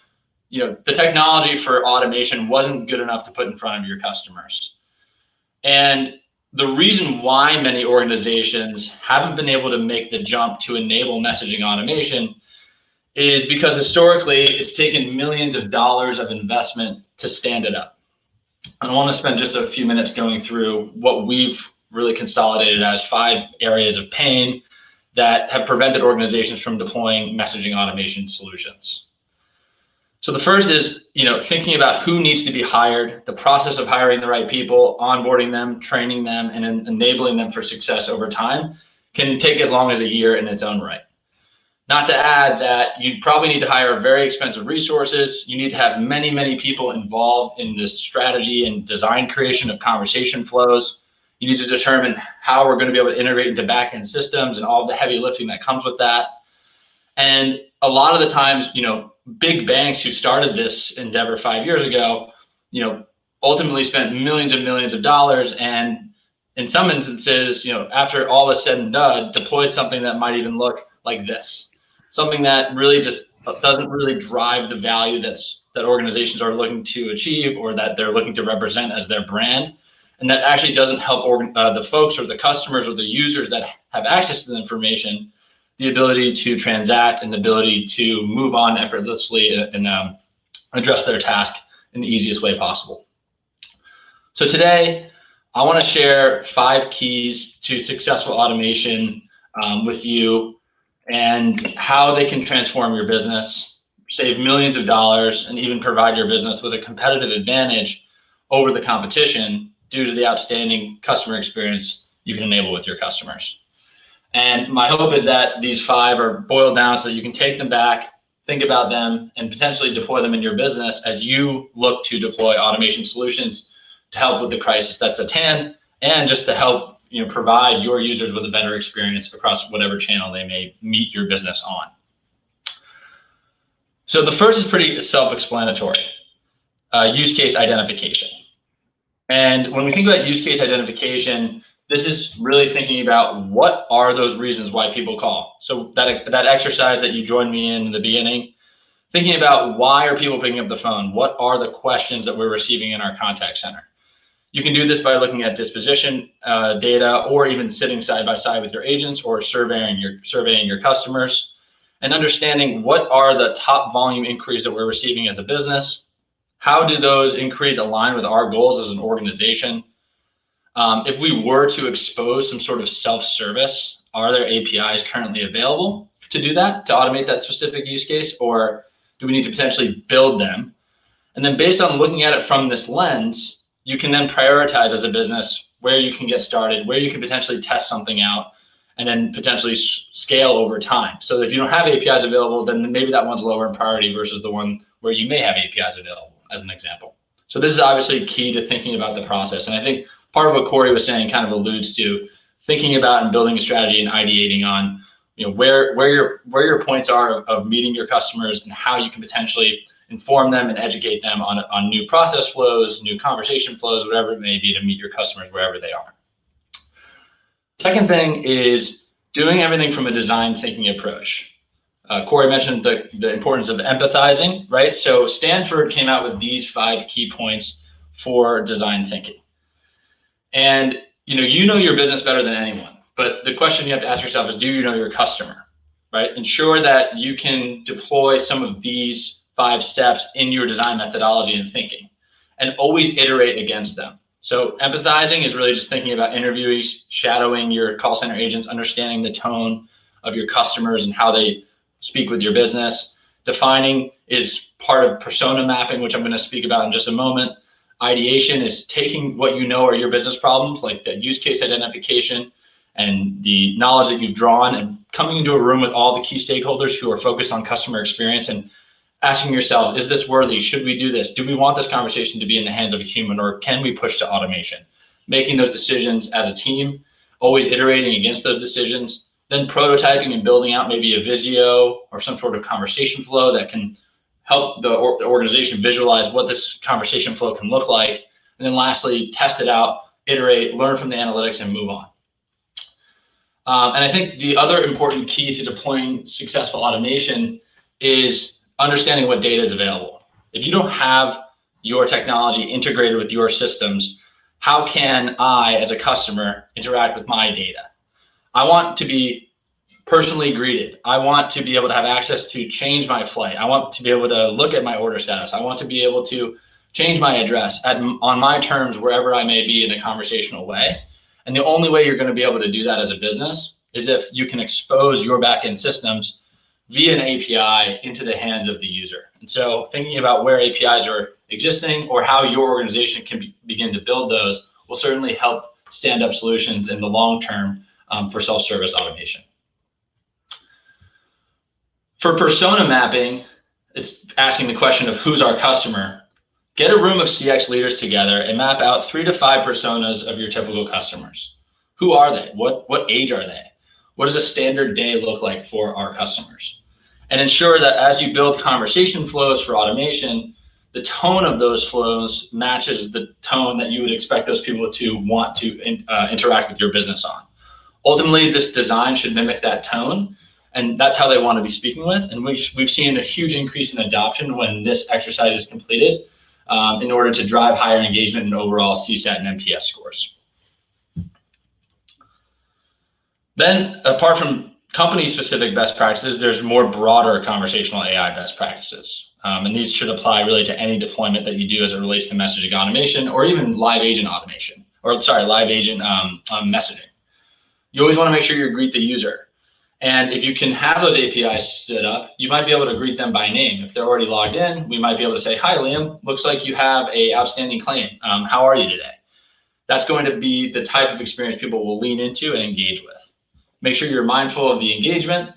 the technology for automation wasn't good enough to put in front of your customers. And the reason why many organizations haven't been able to make the jump to enable messaging automation is because historically it's taken millions of dollars of investment to stand it up. And I want to spend just a few minutes going through what we've really consolidated as 5 areas of pain that have prevented organizations from deploying messaging automation solutions. So the first is, thinking about who needs to be hired, the process of hiring the right people, onboarding them, training them, and enabling them for success over time can take as long as a year in its own right. Not to add that you probably need to hire very expensive resources. You need to have many, many people involved in this strategy and design creation of conversation flows. You need to determine how we're going to be able to integrate into backend systems and all the heavy lifting that comes with that. And a lot of the times, big banks who started this endeavor 5 years ago, ultimately spent millions and millions of dollars, and in some instances, after all is said and done, deployed something that might even look like this. Something that really just doesn't really drive the value that organizations are looking to achieve or that they're looking to represent as their brand. And that actually doesn't help the folks or the customers or the users that have access to the information, the ability to transact and the ability to move on effortlessly and address their task in the easiest way possible. So today, I want to share 5 keys to successful automation with you, and how they can transform your business, save millions of dollars, and even provide your business with a competitive advantage over the competition due to the outstanding customer experience you can enable with your customers. And my hope is that these 5 are boiled down so that you can take them back, think about them, and potentially deploy them in your business as you look to deploy automation solutions to help with the crisis that's at hand, and just to help provide your users with a better experience across whatever channel they may meet your business on. So the first is pretty self-explanatory, use case identification. And when we think about use case identification, this is really thinking about what are those reasons why people call. So that exercise that you joined me in the beginning, thinking about why are people picking up the phone? What are the questions that we're receiving in our contact center? You can do this by looking at disposition data, or even sitting side by side with your agents, or surveying your customers, and understanding what are the top volume inquiries that we're receiving as a business. How do those inquiries align with our goals as an organization? If we were to expose some sort of self-service, are there APIs currently available to do that, to automate that specific use case, or do we need to potentially build them? And then based on looking at it from this lens, you can then prioritize as a business where you can get started, where you can potentially test something out, and then potentially scale over time. So if you don't have APIs available, then maybe that one's lower in priority versus the one where you may have APIs available, as an example. So this is obviously key to thinking about the process. And I think part of what Corey was saying kind of alludes to thinking about and building a strategy and ideating on, where your points are of meeting your customers and how you can potentially inform them and educate them on new process flows, new conversation flows, whatever it may be, to meet your customers wherever they are. Second thing is doing everything from a design thinking approach. Corey mentioned the importance of empathizing, right? So Stanford came out with these 5 key points for design thinking. And you know your business better than anyone, but the question you have to ask yourself is, do you know your customer, right? Ensure that you can deploy some of these 5 steps in your design methodology and thinking, and always iterate against them. So empathizing is really just thinking about interviewing, shadowing your call center agents, understanding the tone of your customers and how they speak with your business. Defining is part of persona mapping, which I'm going to speak about in just a moment. Ideation is taking what you know are your business problems, like the use case identification and the knowledge that you've drawn, and coming into a room with all the key stakeholders who are focused on customer experience and asking yourself, is this worthy? Should we do this? Do we want this conversation to be in the hands of a human, or can we push to automation? Making those decisions as a team, always iterating against those decisions, then prototyping and building out maybe a Visio or some sort of conversation flow that can help the organization visualize what this conversation flow can look like. And then lastly, test it out, iterate, learn from the analytics, and move on. And I think the other important key to deploying successful automation is understanding what data is available. If you don't have your technology integrated with your systems, how can I, as a customer, interact with my data? I want to be personally greeted. I want to be able to have access to change my flight. I want to be able to look at my order status. I want to be able to change my address on my terms, wherever I may be, in a conversational way. And the only way you're going to be able to do that as a business is if you can expose your backend systems via an API into the hands of the user. And so thinking about where APIs are existing or how your organization can begin to build those will certainly help stand up solutions in the long term for self-service automation. For persona mapping, it's asking the question of who's our customer. Get a room of CX leaders together and map out 3 to 5 personas of your typical customers. Who are they? What age are they? What does a standard day look like for our customers? And ensure that as you build conversation flows for automation, the tone of those flows matches the tone that you would expect those people to want to interact with your business on. Ultimately, this design should mimic that tone, and that's how they want to be speaking with. And we've seen a huge increase in adoption when this exercise is completed in order to drive higher engagement and overall CSAT and NPS scores. Then, apart from company-specific best practices, there's more broader conversational AI best practices. And these should apply really to any deployment that you do as it relates to messaging automation, or even live agent automation, live agent messaging. You always want to make sure you greet the user. And if you can have those APIs stood up, you might be able to greet them by name. If they're already logged in, we might be able to say, hi, Liam, looks like you have an outstanding claim. How are you today? That's going to be the type of experience people will lean into and engage with. Make sure you're mindful of the engagement.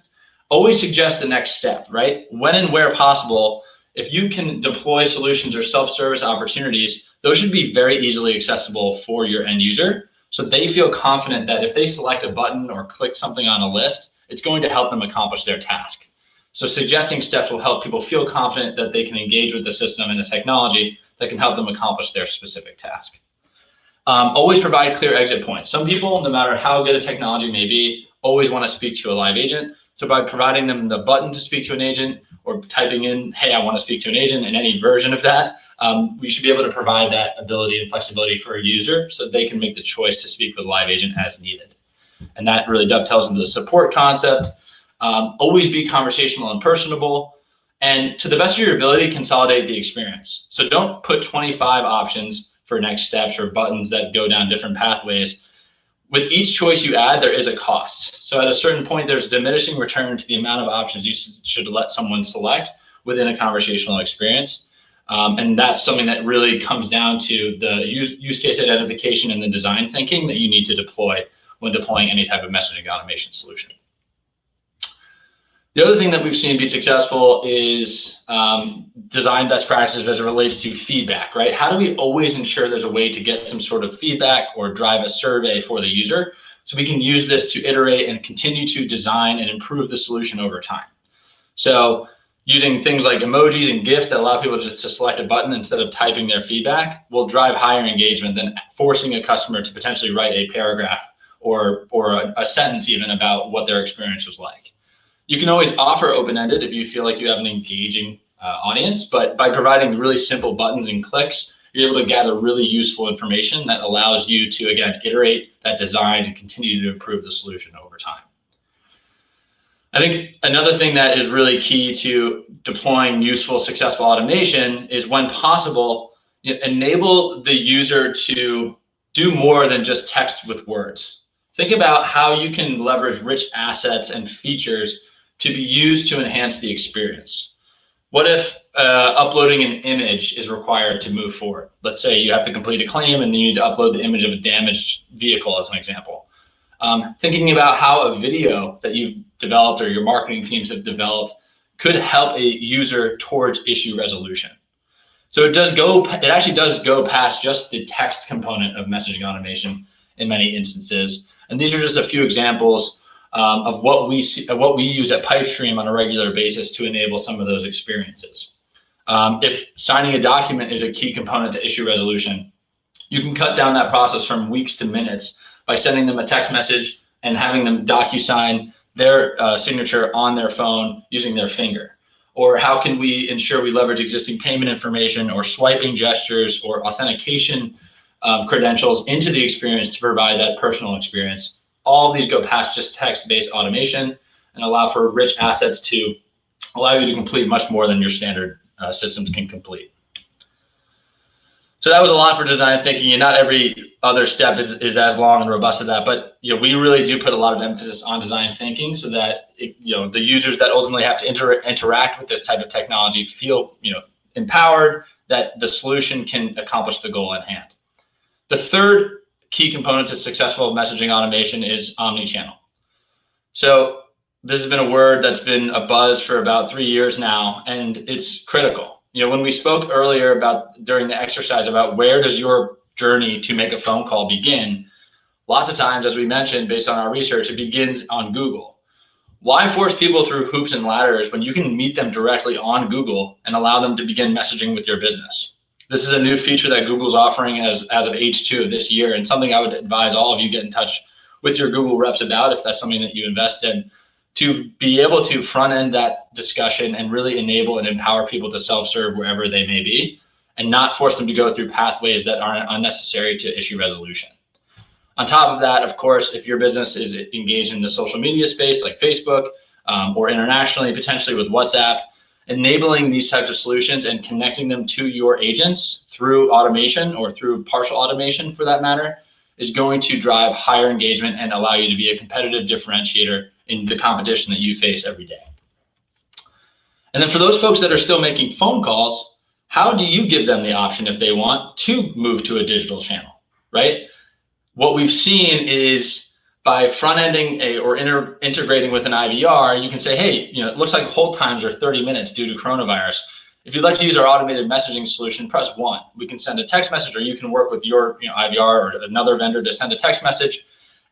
Always suggest the next step, right? When and where possible, if you can deploy solutions or self-service opportunities, those should be very easily accessible for your end user. So they feel confident that if they select a button or click something on a list, it's going to help them accomplish their task. So suggesting steps will help people feel confident that they can engage with the system and the technology that can help them accomplish their specific task. Always provide clear exit points. Some people, no matter how good a technology may be, always want to speak to a live agent. So by providing them the button to speak to an agent or typing in, hey, I want to speak to an agent, in any version of that, we should be able to provide that ability and flexibility for a user so they can make the choice to speak with a live agent as needed. And that really dovetails into the support concept. Always be conversational and personable, and to the best of your ability, consolidate the experience. So don't put 25 options for next steps or buttons that go down different pathways. With each choice you add, there is a cost. So at a certain point, there's diminishing return to the amount of options you should let someone select within a conversational experience. And that's something that really comes down to the use case identification and the design thinking that you need to deploy when deploying any type of messaging automation solution. The other thing that we've seen be successful is design best practices as it relates to feedback, right? How do we always ensure there's a way to get some sort of feedback or drive a survey for the user so we can use this to iterate and continue to design and improve the solution over time? So using things like emojis and GIFs that allow people just to select a button instead of typing their feedback will drive higher engagement than forcing a customer to potentially write a paragraph or a sentence even about what their experience was like. You can always offer open-ended if you feel like you have an engaging audience, but by providing really simple buttons and clicks, you're able to gather really useful information that allows you to, again, iterate that design and continue to improve the solution over time. I think another thing that is really key to deploying useful, successful automation is, when possible, enable the user to do more than just text with words. Think about how you can leverage rich assets and features to be used to enhance the experience. What if uploading an image is required to move forward? Let's say you have to complete a claim and you need to upload the image of a damaged vehicle as an example. Thinking about how a video that you've developed or your marketing teams have developed could help a user towards issue resolution. So it actually does go past just the text component of messaging automation in many instances. And these are just a few examples of what we use at Pypestream on a regular basis to enable some of those experiences. If signing a document is a key component to issue resolution, you can cut down that process from weeks to minutes by sending them a text message and having them DocuSign their signature on their phone using their finger. Or how can we ensure we leverage existing payment information or swiping gestures or authentication credentials into the experience to provide that personal experience? All of these go past just text-based automation and allow for rich assets to allow you to complete much more than your standard systems can complete. So that was a lot for design thinking, and not every other step is as long and robust as that. But we really do put a lot of emphasis on design thinking so that the users that ultimately have to interact with this type of technology feel empowered that the solution can accomplish the goal at hand. The third key component to successful messaging automation is omnichannel. So this has been a word that's been a buzz for about 3 years now, and it's critical. When we spoke earlier during the exercise about where does your journey to make a phone call begin, lots of times, as we mentioned, based on our research, it begins on Google. Why force people through hoops and ladders when you can meet them directly on Google and allow them to begin messaging with your business? This is a new feature that Google's offering as of H2 of this year, and something I would advise all of you get in touch with your Google reps about if that's something that you invest in, to be able to front end that discussion and really enable and empower people to self-serve wherever they may be, and not force them to go through pathways that aren't unnecessary to issue resolution. On top of that, of course, if your business is engaged in the social media space like Facebook or internationally, potentially with WhatsApp, enabling these types of solutions and connecting them to your agents through automation or through partial automation for that matter is going to drive higher engagement and allow you to be a competitive differentiator in the competition that you face every day. And then for those folks that are still making phone calls, how do you give them the option if they want to move to a digital channel, right? What we've seen is by front-ending or integrating with an IVR, you can say, hey, it looks like hold times are 30 minutes due to coronavirus. If you'd like to use our automated messaging solution, press 1. We can send a text message, or you can work with your IVR or another vendor to send a text message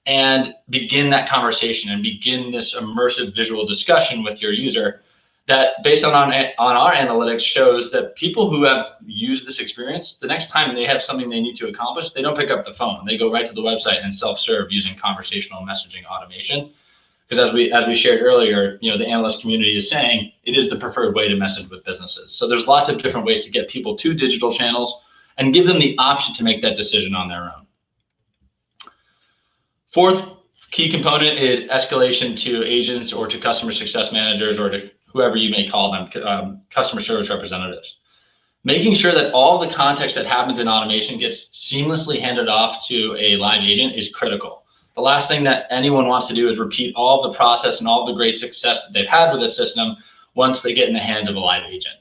and begin that conversation and begin this immersive visual discussion with your user that, based on our analytics, shows that people who have used this experience, the next time they have something they need to accomplish, they don't pick up the phone. They go right to the website and self-serve using conversational messaging automation. Because as we shared earlier, the analyst community is saying it is the preferred way to message with businesses. So there's lots of different ways to get people to digital channels and give them the option to make that decision on their own. Fourth key component is escalation to agents or to customer success managers or to whoever you may call them, customer service representatives. Making sure that all the context that happens in automation gets seamlessly handed off to a live agent is critical. The last thing that anyone wants to do is repeat all of the process and all of the great success that they've had with the system once they get in the hands of a live agent.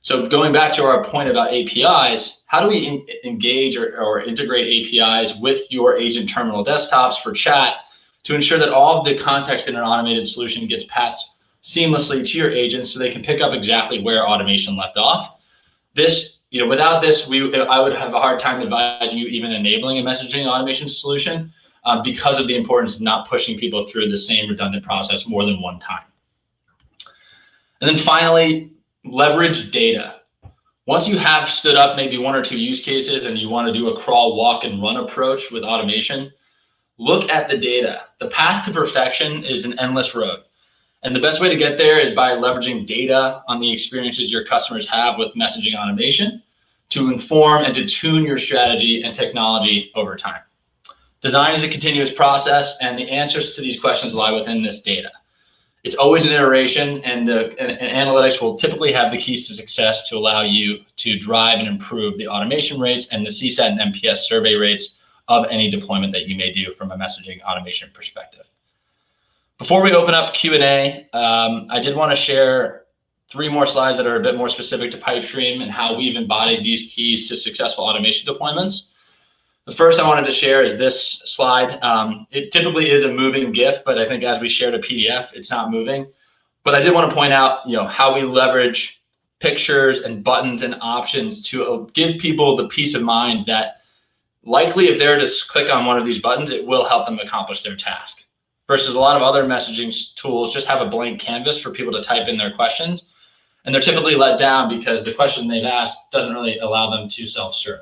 So going back to our point about APIs, how do we engage or integrate APIs with your agent terminal desktops for chat to ensure that all of the context in an automated solution gets passed seamlessly to your agents so they can pick up exactly where automation left off? This, without this, I would have a hard time advising you even enabling a messaging automation solution because of the importance of not pushing people through the same redundant process more than one time. And then finally, leverage data. Once you have stood up maybe one or two use cases and you want to do a crawl, walk, and run approach with automation, look at the data. The path to perfection is an endless road. And the best way to get there is by leveraging data on the experiences your customers have with messaging automation to inform and to tune your strategy and technology over time. Design is a continuous process, and the answers to these questions lie within this data. It's always an iteration, and analytics will typically have the keys to success to allow you to drive and improve the automation rates and the CSAT and NPS survey rates of any deployment that you may do from a messaging automation perspective. Before we open up Q&A, I did want to share 3 more slides that are a bit more specific to Pypestream and how we've embodied these keys to successful automation deployments. The first I wanted to share is this slide. It typically is a moving GIF, but I think as we shared a PDF, it's not moving. But I did want to point out, how we leverage pictures and buttons and options to give people the peace of mind that likely if they're to click on one of these buttons, it will help them accomplish their task. Versus a lot of other messaging tools just have a blank canvas for people to type in their questions. And they're typically let down because the question they've asked doesn't really allow them to self-serve.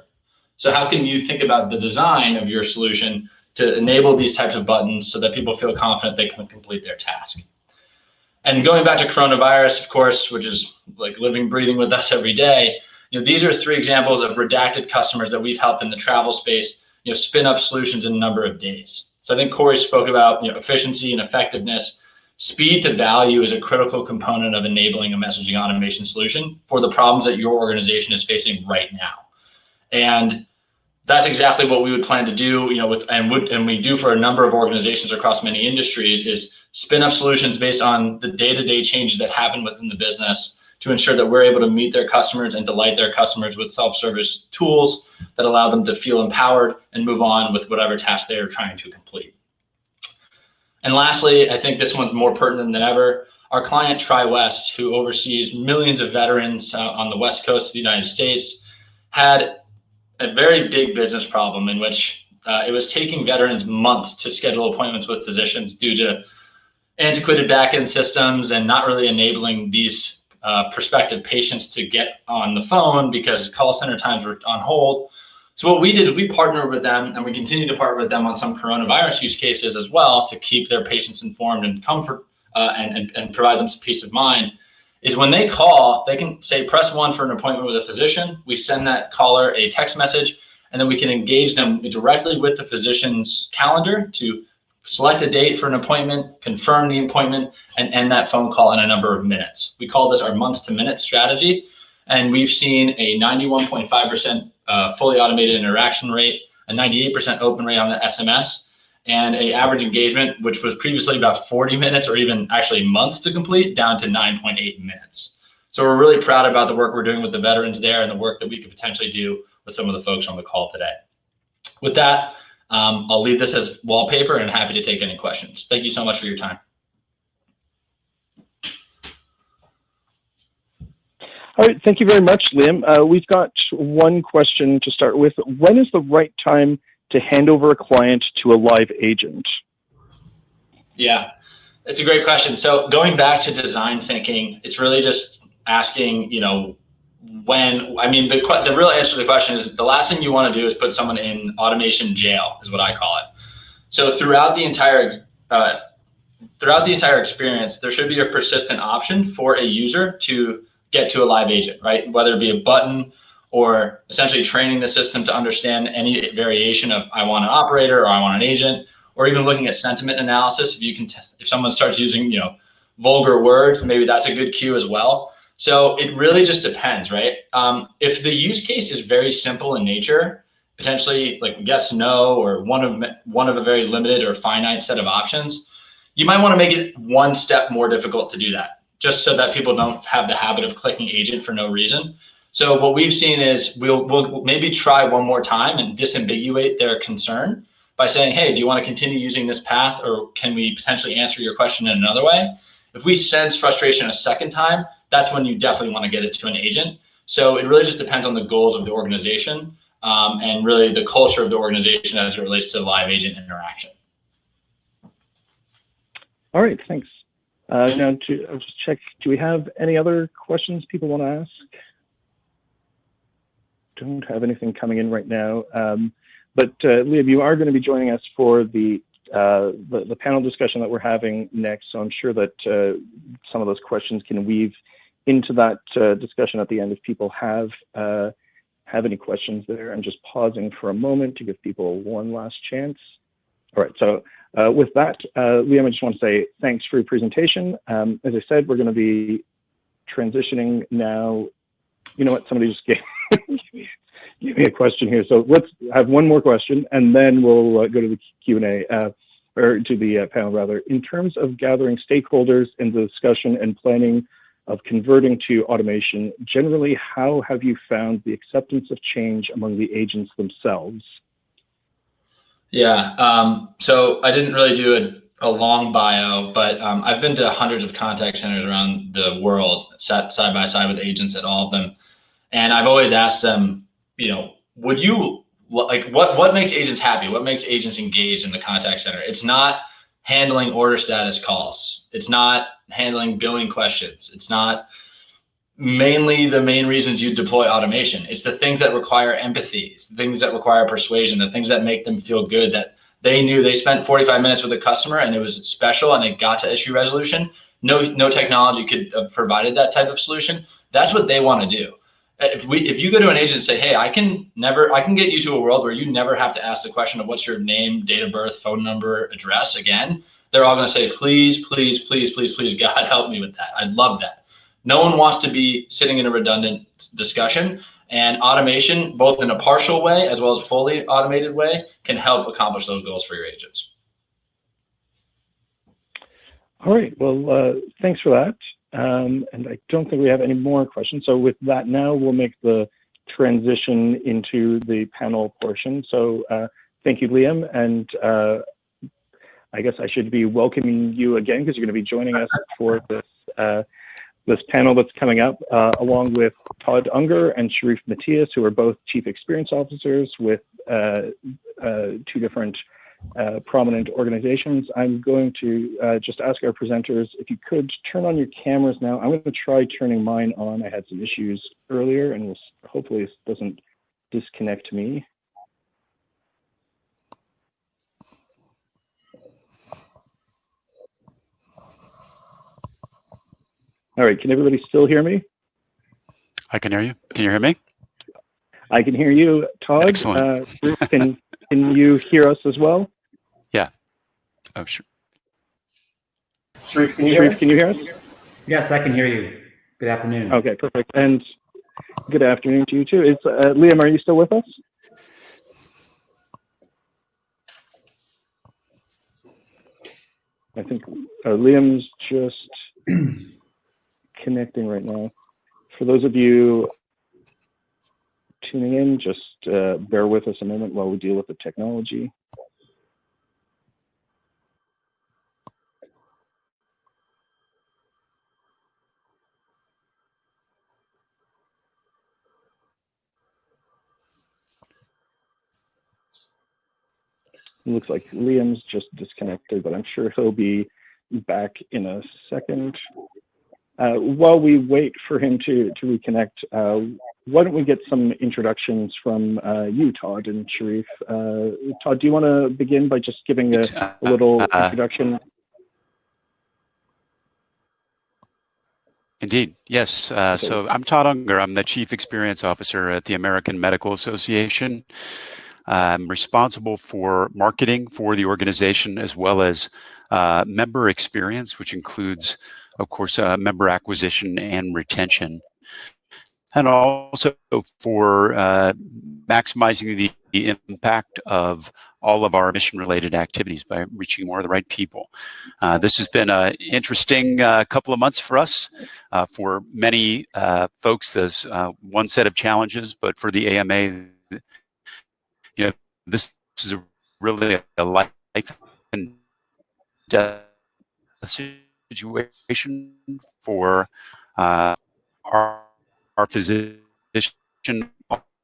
So how can you think about the design of your solution to enable these types of buttons so that people feel confident they can complete their task? And going back to coronavirus, of course, which is like living, breathing with us every day, these are 3 examples of redacted customers that we've helped in the travel space, spin up solutions in a number of days. So I think Corey spoke about efficiency and effectiveness. Speed to value is a critical component of enabling a messaging automation solution for the problems that your organization is facing right now. And that's exactly what we would plan to do, and we do for a number of organizations across many industries, is spin up solutions based on the day-to-day changes that happen within the business to ensure that we're able to meet their customers and delight their customers with self-service tools that allow them to feel empowered and move on with whatever task they're trying to complete. And lastly, I think this one's more pertinent than ever. Our client TriWest, who oversees millions of veterans on the West Coast of the United States, had a very big business problem in which it was taking veterans months to schedule appointments with physicians due to antiquated back-end systems and not really enabling these prospective patients to get on the phone because call center times were on hold. So what we did is we partnered with them, and we continue to partner with them on some coronavirus use cases as well to keep their patients informed and comfort and provide them some peace of mind. Is when they call, they can say, press 1 for an appointment with a physician. We send that caller a text message, and then we can engage them directly with the physician's calendar to select a date for an appointment, confirm the appointment, and end that phone call in a number of minutes. We call this our months to minutes strategy, and we've seen a 91.5% fully automated interaction rate, a 98% open rate on the SMS, and a average engagement, which was previously about 40 minutes or even actually months to complete, down to 9.8 minutes. So we're really proud about the work we're doing with the veterans there and the work that we could potentially do with some of the folks on the call today. With that, I'll leave this as wallpaper and happy to take any questions. Thank you so much for your time. All right, thank you very much, Liam. We've got one question to start with. When is the right time to hand over a client to a live agent? Yeah, it's a great question. So going back to design thinking, it's really just asking, when, I mean, the real answer to the question is the last thing you want to do is put someone in automation jail, is what I call it. So throughout the entire experience, there should be a persistent option for a user to get to a live agent, right? Whether it be a button or essentially training the system to understand any variation of I want an operator or I want an agent, or even looking at sentiment analysis. If someone starts using, vulgar words, maybe that's a good cue as well. So it really just depends, right? If the use case is very simple in nature, potentially like yes, no, or one of a very limited or finite set of options, you might want to make it one step more difficult to do that, just so that people don't have the habit of clicking agent for no reason. So what we've seen is we'll maybe try one more time and disambiguate their concern by saying, hey, do you want to continue using this path, or can we potentially answer your question in another way? If we sense frustration a second time, that's when you definitely want to get it to an agent. So it really just depends on the goals of the organization and really the culture of the organization as it relates to live agent interaction. All right, thanks. Now, I'll just check, do we have any other questions people want to ask? Don't have anything coming in right now. But Liam, you are going to be joining us for the panel discussion that we're having next. So I'm sure that some of those questions can weave into that discussion at the end if people have any questions there. I'm just pausing for a moment to give people one last chance. All right, so with that, Liam, I just want to say thanks for your presentation. As I said, we're going to be transitioning now. You know what, somebody just give me a question here. So let's have one more question, and then we'll go to the Q&A, or to the panel rather. In terms of gathering stakeholders in the discussion and planning of converting to automation, generally, how have you found the acceptance of change among the agents themselves? Yeah, so I didn't really do a long bio, but I've been to hundreds of contact centers around the world, sat side by side with agents at all of them. And I've always asked them, would you, like, what makes agents happy? What makes agents engaged in the contact center? It's not handling order status calls. It's not handling billing questions. It's not mainly the main reasons you deploy automation. It's the things that require empathy, it's the things that require persuasion, the things that make them feel good, that they knew they spent 45 minutes with a customer and it was special and they got to issue resolution. No technology could have provided that type of solution. That's what they want to do. If you go to an agent and say, hey, I can get you to a world where you never have to ask the question of what's your name, date of birth, phone number, address again, they're all going to say, please, please, please, please, please, God, help me with that. I'd love that. No one wants to be sitting in a redundant discussion, and automation, both in a partial way as well as fully automated way, can help accomplish those goals for your agents. All right, well, thanks for that. And I don't think we have any more questions. So with that now, we'll make the transition into the panel portion. So thank you, Liam. And I guess I should be welcoming you again because you're going to be joining us for this panel that's coming up, along with Todd Unger and Sherif Mityas, who are both Chief Experience Officers with two different prominent organizations. I'm going to just ask our presenters if you could turn on your cameras now. I'm going to try turning mine on. I had some issues earlier, and hopefully this doesn't disconnect me. All right, can everybody still hear me? I can hear you. Can you hear me? I can hear you, Todd. Excellent. Can you hear us as well? Yeah. Oh, sure. Sherif, can you hear us? Yes, I can hear you. Good afternoon. Okay, perfect. And good afternoon to you too. Liam, are you still with us? I think Liam's just connecting right now. For those of you tuning in, just bear with us a moment while we deal with the technology. It looks like Liam's just disconnected, but I'm sure he'll be back in a second. While we wait for him to reconnect, why don't we get some introductions from you, Todd and Sherif? Todd, do you want to begin by just giving a little introduction? Indeed, yes. So I'm Todd Unger. I'm the Chief Experience Officer at the American Medical Association. I'm responsible for marketing for the organization as well as member experience, which includes, of course, member acquisition and retention, and also for maximizing the impact of all of our mission-related activities by reaching more of the right people. This has been an interesting couple of months for us. For many folks, there's one set of challenges, but for the AMA, this is really a life and death situation for our physician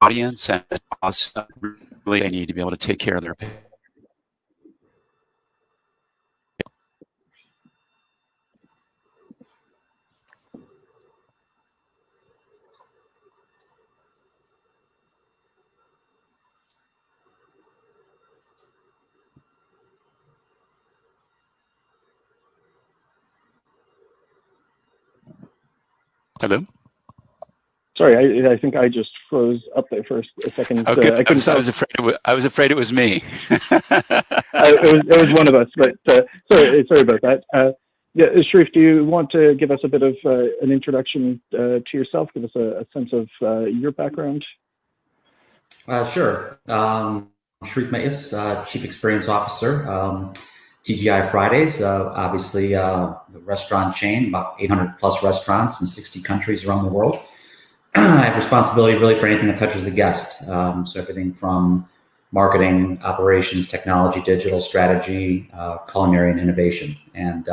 audience and us. Really, they need to be able to take care of their patients. Hello? Sorry, I think I just froze up there for a second. Okay, I couldn't. I was afraid it was me. It was one of us, but sorry about that. Yeah, Sherif, do you want to give us a bit of an introduction to yourself? Give us a sense of your background. Sure. Sherif Mityas, Chief Experience Officer. TGI Fridays, obviously the restaurant chain, about 800 plus restaurants in 60 countries around the world. I have responsibility really for anything that touches the guest. So everything from marketing, operations, technology, digital strategy, culinary, and innovation. And,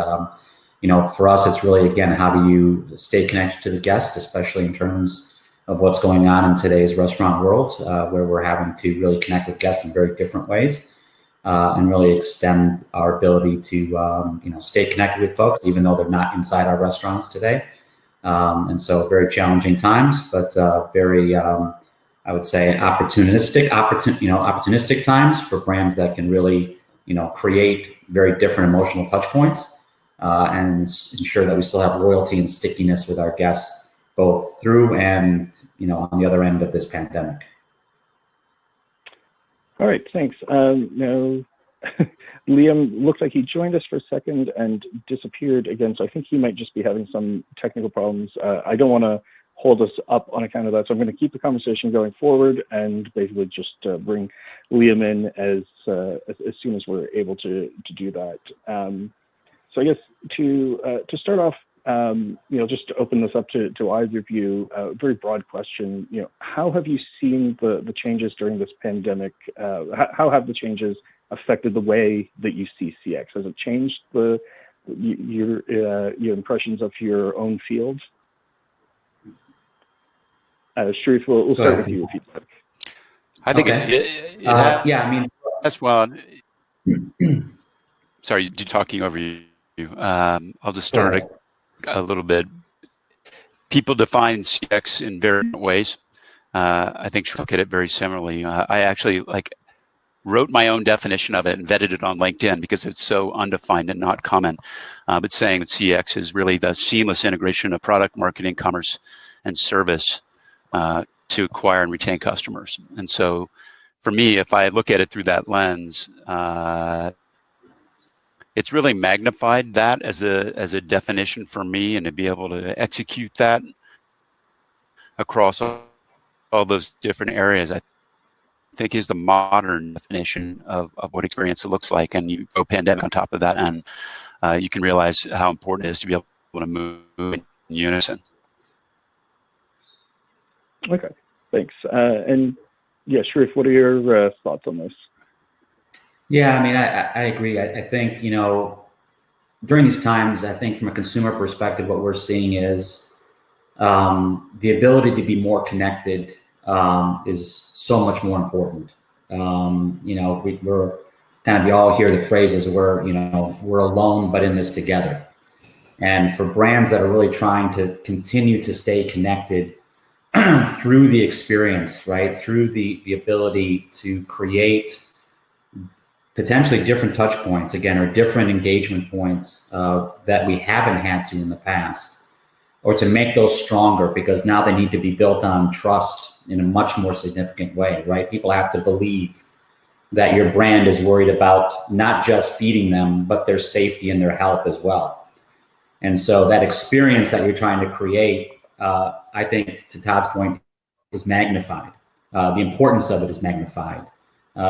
for us, it's really, again, how do you stay connected to the guest, especially in terms of what's going on in today's restaurant world, where we're having to really connect with guests in very different ways. And really extend our ability to, stay connected with folks, even though they're not inside our restaurants today. And so very challenging times, but very, I would say, opportunistic times for brands that can really, create very different emotional touch points and ensure that we still have loyalty and stickiness with our guests, both through and, on the other end of this pandemic. All right, thanks. Now, Liam looks like he joined us for a second and disappeared again, so I think he might just be having some technical problems. I don't want to hold us up on account of that, so I'm going to keep the conversation going forward and basically just bring Liam in as soon as we're able to do that. So I guess to start off, just to open this up to either of you, a very broad question, how have you seen the changes during this pandemic? How have the changes affected the way that you see CX? Has it changed your impressions of your own field? Sherif, we'll start with you if you'd like. I think okay. that's one. Sorry, you're talking over you. I'll just start a little bit. People define CX in very different ways. I think she'll look at it very similarly. I actually wrote my own definition of it and vetted it on LinkedIn because it's so undefined and not common. But saying that CX is really the seamless integration of product, marketing, commerce, and service to acquire and retain customers. And so for me, if I look at it through that lens, it's really magnified that as a definition for me, and to be able to execute that across all those different areas, I think is the modern definition of what experience looks like. And you go pandemic on top of that, and you can realize how important it is to be able to move in unison. Okay, thanks. And yeah, Sherif, what are your thoughts on this? Yeah, I agree. I think, during these times, I think from a consumer perspective, what we're seeing is the ability to be more connected is so much more important. We're kind of you all hear the phrases where, we're alone, but in this together. And for brands that are really trying to continue to stay connected through the experience, right? Through the ability to create potentially different touch points, again, or different engagement points that we haven't had to in the past, or to make those stronger, because now they need to be built on trust in a much more significant way, right? People have to believe that your brand is worried about not just feeding them, but their safety and their health as well. And so that experience that you're trying to create, I think, to Todd's point, is magnified. The importance of it is magnified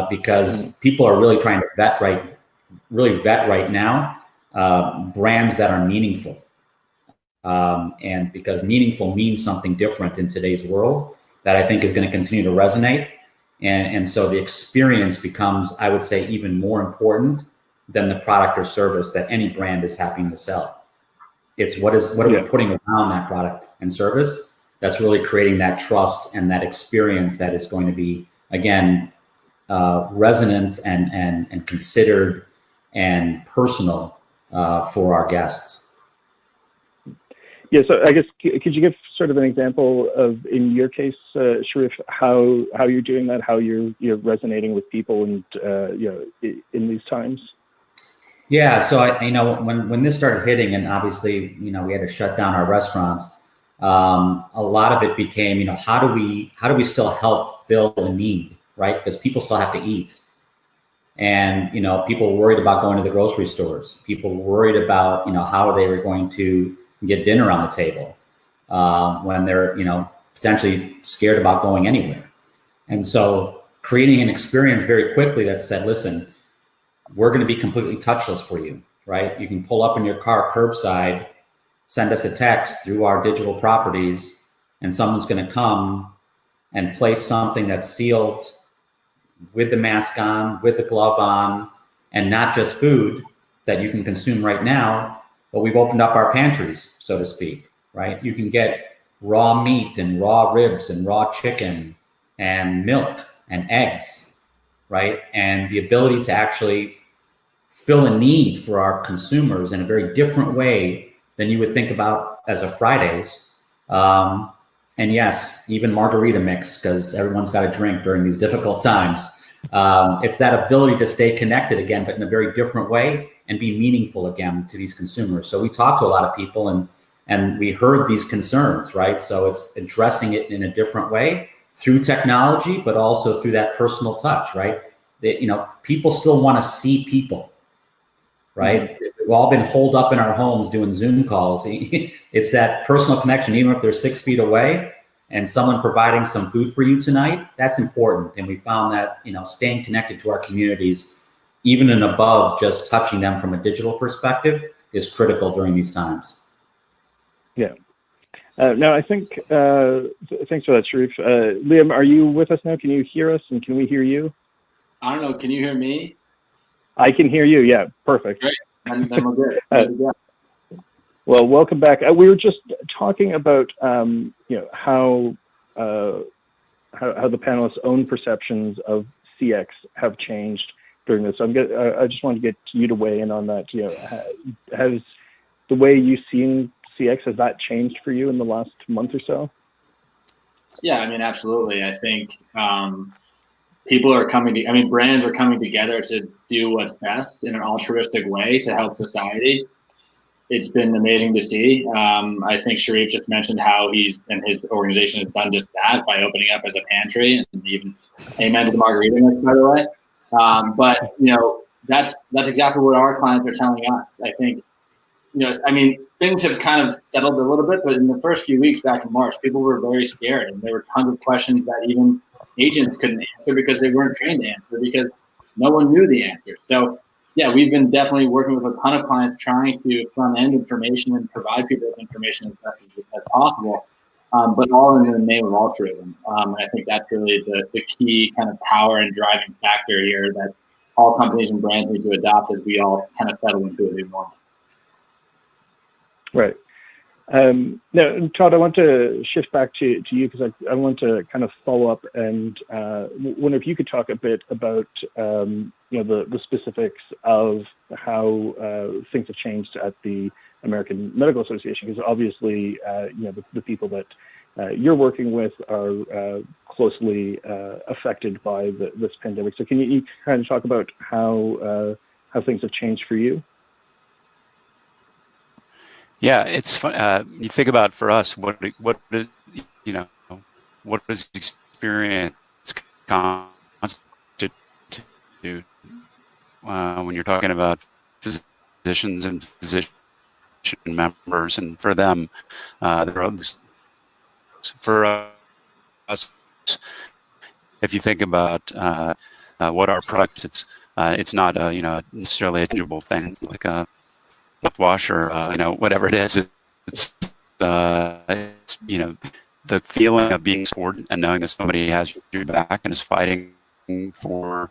because people are really trying to vet right now brands that are meaningful. And because meaningful means something different in today's world that I think is going to continue to resonate. And so the experience becomes, I would say, even more important than the product or service that any brand is having to sell. It's what are we putting around that product and service that's really creating that trust and that experience that is going to be, again, resonant and considered and personal for our guests. Yeah, so I guess, could you give sort of an example of, in your case, Sherif, how you're doing that, how you're resonating with people and in these times? Yeah, so when this started hitting, and obviously we had to shut down our restaurants, a lot of it became how do we still help fill a need, right? Because people still have to eat, and people were worried about going to the grocery stores. People were worried about how they were going to get dinner on the table when they're potentially scared about going anywhere. And so creating an experience very quickly that said, listen, we're going to be completely touchless for you, right? You can pull up in your car curbside, send us a text through our digital properties, and someone's going to come and place something that's sealed with the mask on, with the glove on, and not just food that you can consume right now, but we've opened up our pantries, so to speak, right? You can get raw meat and raw ribs and raw chicken and milk and eggs, right? And the ability to actually fill a need for our consumers in a very different way than you would think about as a Fridays. And yes, even margarita mix, because everyone's got to drink during these difficult times. It's that ability to stay connected again, but in a very different way and be meaningful again to these consumers. So we talked to a lot of people and we heard these concerns, right? So it's addressing it in a different way through technology, but also through that personal touch, right? People still want to see people, right? Mm-hmm. We've all been holed up in our homes doing Zoom calls. It's that personal connection, even if they're 6 feet away, and someone providing some food for you tonight, that's important. And we found that, staying connected to our communities, even and above just touching them from a digital perspective, is critical during these times. Yeah. Now, I think, thanks for that, Sherif. Liam, are you with us now? Can you hear us, and can we hear you? I don't know. Can you hear me? I can hear you. Yeah, perfect. Great. Then we're good. Well, welcome back. We were just talking about how the panelists' own perceptions of CX have changed during this. I just wanted to get you to weigh in on that. Has the way you've seen CX, has that changed for you in the last month or so? Yeah, absolutely. I think people are brands are coming together to do what's best in an altruistic way to help society. It's been amazing to see. I think Sherif just mentioned how he's and his organization has done just that by opening up as a pantry, and even amen to the margarita mix, by the way. But that's exactly what our clients are telling us. I think, things have kind of settled a little bit, but in the first few weeks back in March, people were very scared, and there were tons of questions that even agents couldn't answer because they weren't trained to answer, because no one knew the answer. So yeah, we've been definitely working with a ton of clients trying to front-end information and provide people with information as best as possible, but all in the name of altruism. And I think that's really the key kind of power and driving factor here that all companies and brands need to adopt as we all kind of settle into a new normal. Right. Now, Todd, I want to shift back to you because I want to kind of follow up and wonder if you could talk a bit about the specifics of how things have changed at the American Medical Association, because obviously the people that you're working with are closely affected by this pandemic. So can you kind of talk about how things have changed for you? Yeah, it's fun. You think about for us, what does experience constitute when you're talking about physicians and physician members, and for them, there are for us. If you think about what our product, it's not necessarily a tangible thing. It's like a mouthwash or whatever it is. It's the feeling of being supported and knowing that somebody has your back and is fighting for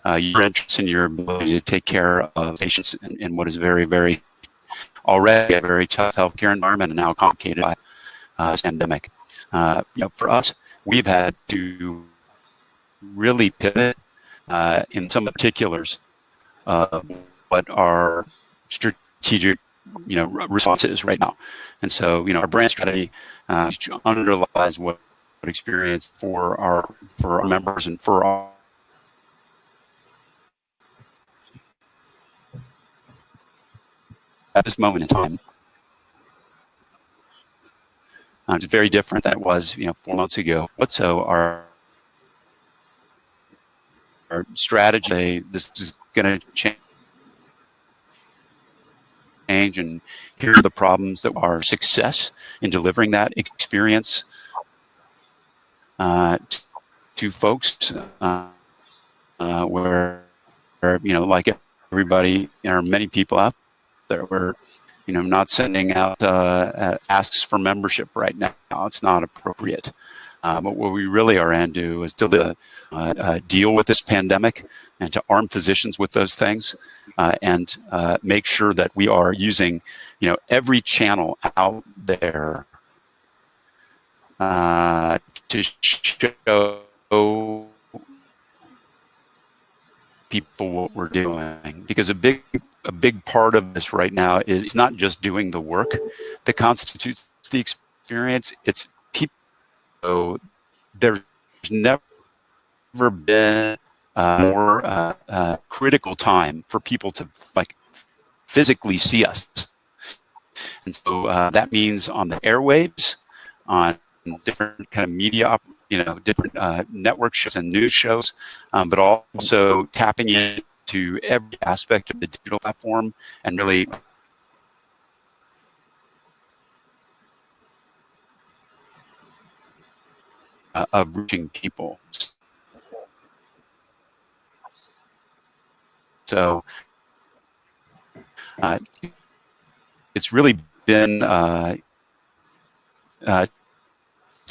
your interests and your ability to take care of patients in what is very, very already a very tough healthcare environment and now complicated by this pandemic. For us, we've had to really pivot in some particulars of what our strategic response is right now. And so our brand strategy underlies what experience for our members and for our at this moment in time. It's very different than it was 4 months ago. But so our strategy, this is going to change, and here are the problems that are success in delivering that experience to folks where like everybody, there are many people out there where not sending out asks for membership right now. It's not appropriate. But what we really are in do is to deal with this pandemic and to arm physicians with those things and make sure that we are using, every channel out there to show people what we're doing. Because a big part of this right now is it's not just doing the work that constitutes the experience. It's people. So there's never been a more critical time for people to physically see us. And so that means on the airwaves, on different kind of media, different network shows and news shows, but also tapping into every aspect of the digital platform and really of reaching people. So it's really been to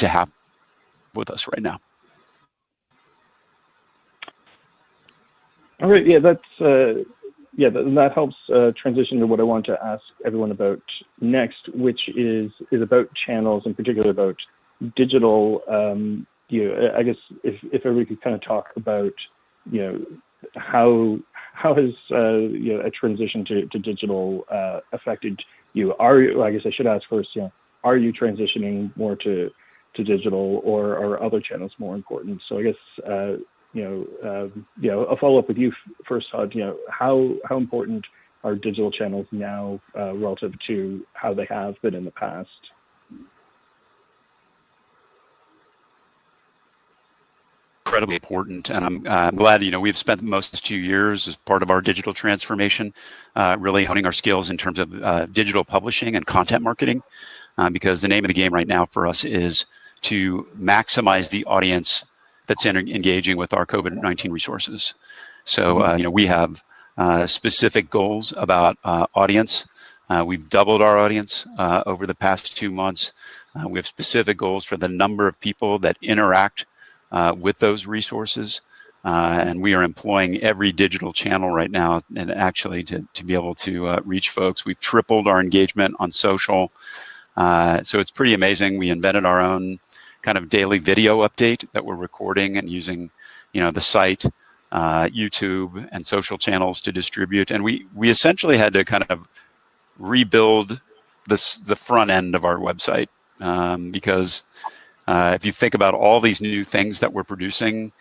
have with us right now. All right, yeah, that helps transition to what I want to ask everyone about next, which is about channels, in particular about digital. I guess if everybody could kind of talk about how has a transition to digital affected you? I guess I should ask first, are you transitioning more to digital, or are other channels more important? So I guess I'll follow up with you first, Todd. How important are digital channels now relative to how they have been in the past? Incredibly important, and I'm glad we've spent most of 2 years as part of our digital transformation, really honing our skills in terms of digital publishing and content marketing, because the name of the game right now for us is to maximize the audience that's engaging with our COVID-19 resources. So we have specific goals about audience. We've doubled our audience over the past 2 months. We have specific goals for the number of people that interact with those resources. And we are employing every digital channel right now, and actually to be able to reach folks. We've tripled our engagement on social. So it's pretty amazing. We invented our own kind of daily video update that we're recording and using, the site, YouTube, and social channels to distribute. And we essentially had to kind of rebuild the front end of our website because if you think about all these new things that we're producing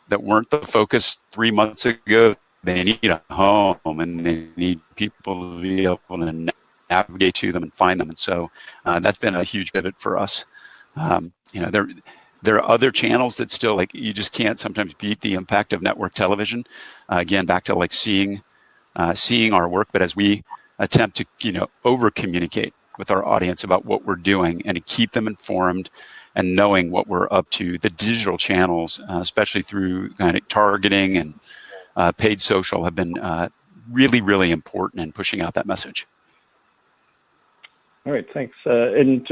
that weren't the focus 3 months ago, they need a home and they need people to be able to navigate to them and find them. And so that's been a huge pivot for us. There are other channels that still, like, you just can't sometimes beat the impact of network television. Again, back to like seeing our work, but as we attempt to over communicate with our audience about what we're doing and to keep them informed and knowing what we're up to, the digital channels, especially through kind of targeting and paid social, have been really, really important in pushing out that message. All right, thanks. And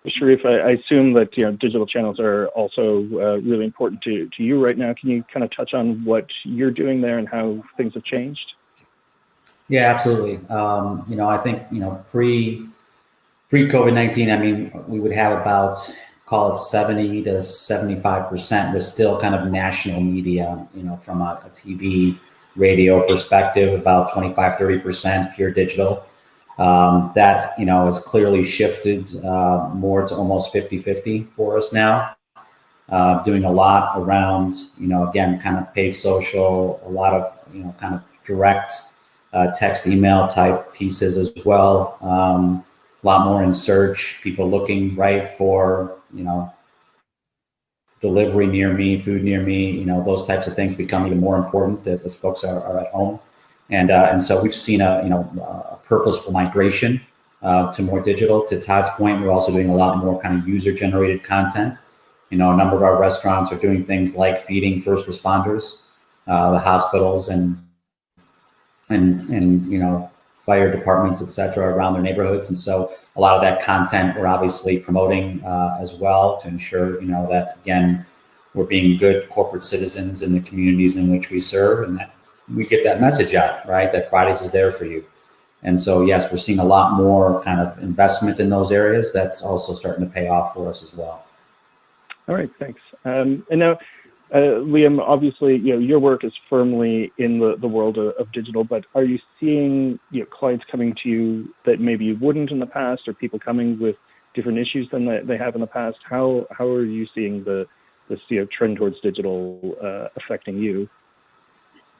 Sherif, I assume that digital channels are also really important to you right now. Can you kind of touch on what you're doing there and how things have changed? Yeah, absolutely. I think pre-COVID-19, I mean, we would have about, call it 70 to 75% was still kind of national media, from a TV, radio perspective, about 25, 30% pure digital. That, has clearly shifted more to almost 50-50 for us now. Doing a lot around, again, kind of paid social, a lot of, kind of direct text, email type pieces as well. A lot more in search, people looking right for, delivery near me, food near me, those types of things become even more important as folks are at home. And so we've seen a purposeful migration to more digital. To Todd's point, we're also doing a lot more kind of user-generated content. A number of our restaurants are doing things like feeding first responders, the hospitals, and fire departments, et cetera, around their neighborhoods. And so a lot of that content we're obviously promoting as well to ensure, that, again, we're being good corporate citizens in the communities in which we serve, and that we get that message out, right? That Fridays is there for you. And so, yes, we're seeing a lot more kind of investment in those areas. That's also starting to pay off for us as well. All right, thanks. And now, Liam, obviously, your work is firmly in the world of digital, but are you seeing clients coming to you that maybe you wouldn't in the past, or people coming with different issues than they have in the past? How are you seeing this trend towards digital affecting you?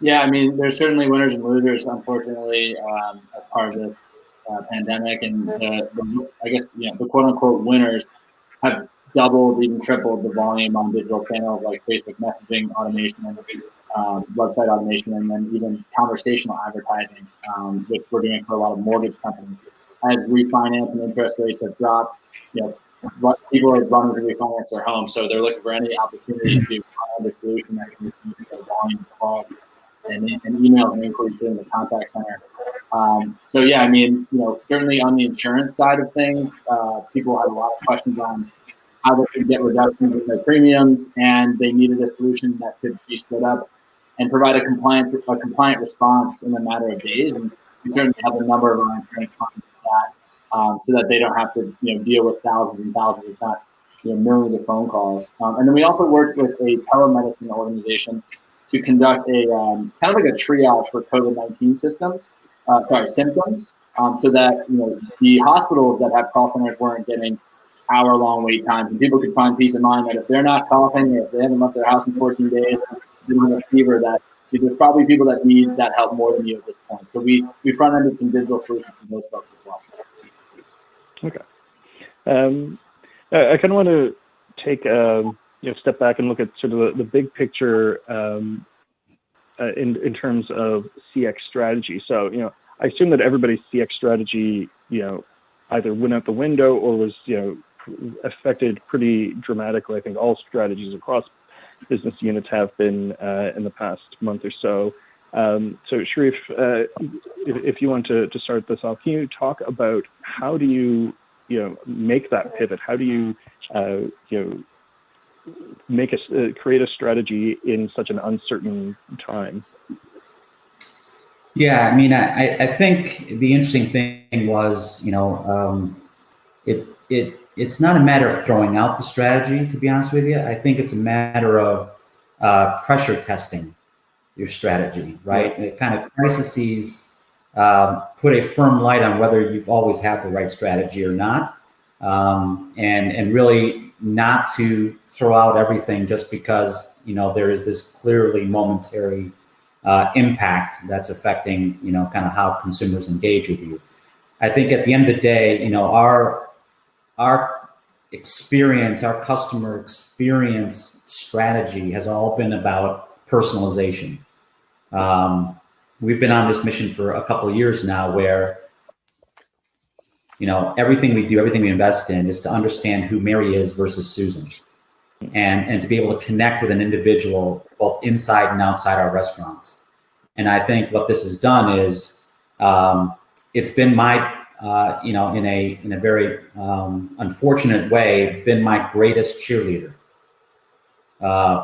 Yeah, I mean, there's certainly winners and losers, unfortunately, as part of this pandemic, and I guess the quote unquote winners have doubled, even tripled the volume on digital channels like Facebook messaging automation and website automation, and then even conversational advertising, which we're doing for a lot of mortgage companies. As refinance and interest rates have dropped, people are running to refinance their homes, so they're looking for any opportunity to find a solution that can reduce their volume of calls and emails and inquiries in the contact center. So yeah, I mean, certainly on the insurance side of things, people had a lot of questions on how they could get reductions in their premiums, and they needed a solution that could be stood up and provide a compliant response in a matter of days. And we certainly have a number of our insurance clients for that, so that they don't have to deal with thousands and thousands, if not millions of phone calls. And then we also worked with a telemedicine organization to conduct a kind of like a triage for COVID-19 symptoms, so that the hospitals that have call centers weren't getting hour-long wait times, and people could find peace of mind that if they're not coughing, if they haven't left their house in 14 days, they don't have a fever, that there's probably people that need that help more than you at this point. So we front-ended some digital solutions for those folks as well. Okay. I kind of want to take step back and look at sort of the big picture in terms of CX strategy. So I assume that everybody's CX strategy either went out the window or was affected pretty dramatically. I think all strategies across business units have been in the past month or so. So Sherif, if you want to start this off, can you talk about how do you make that pivot? How do you create a strategy in such an uncertain time? Yeah, I mean, I think the interesting thing was, it's not a matter of throwing out the strategy, to be honest with you. I think it's a matter of pressure testing your strategy, right? It kind of crises put a firm light on whether you've always had the right strategy or not, and really not to throw out everything just because there is this clearly momentary impact that's affecting kind of how consumers engage with you. I think at the end of the day, our experience, our customer experience strategy has all been about personalization. We've been on this mission for a couple of years now where, everything we do, everything we invest in is to understand who Mary is versus Susan, and to be able to connect with an individual both inside and outside our restaurants. And I think what this has done is it's been my, in a very unfortunate way, been my greatest cheerleader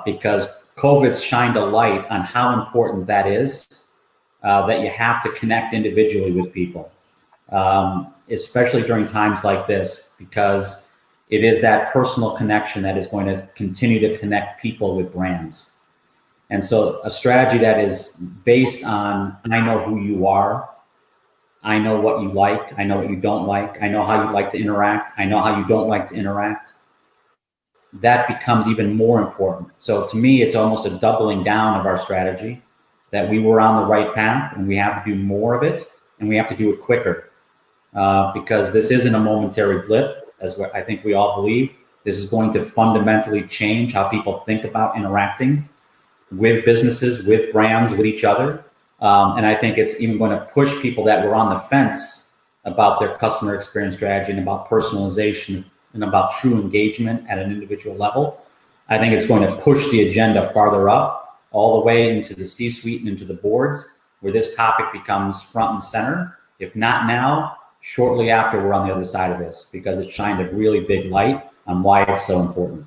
because COVID's shined a light on how important that is, that you have to connect individually with people, especially during times like this, because it is that personal connection that is going to continue to connect people with brands. And so a strategy that is based on, I know who you are, I know what you like, I know what you don't like, I know how you like to interact, I know how you don't like to interact, that becomes even more important. So to me, it's almost a doubling down of our strategy, that we were on the right path and we have to do more of it, and we have to do it quicker, because this isn't a momentary blip, as I think we all believe. This is going to fundamentally change how people think about interacting with businesses, with brands, with each other. And I think it's even going to push people that were on the fence about their customer experience strategy and about personalization and about true engagement at an individual level. I think it's going to push the agenda farther up, all the way into the C-suite and into the boards, where this topic becomes front and center. If not now, shortly after we're on the other side of this, because it shined a really big light on why it's so important.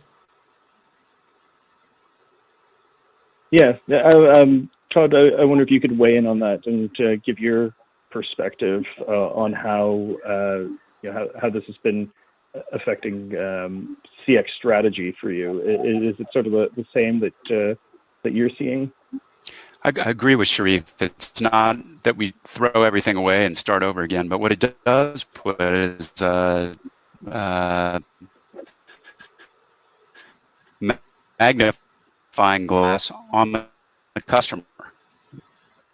Yeah, Todd, I wonder if you could weigh in on that and give your perspective on how this has been affecting CX strategy for you. Is it sort of the same that you're seeing? I agree with Sherif. It's not that we throw everything away and start over again, but what it does put is magnifying glass on the customer.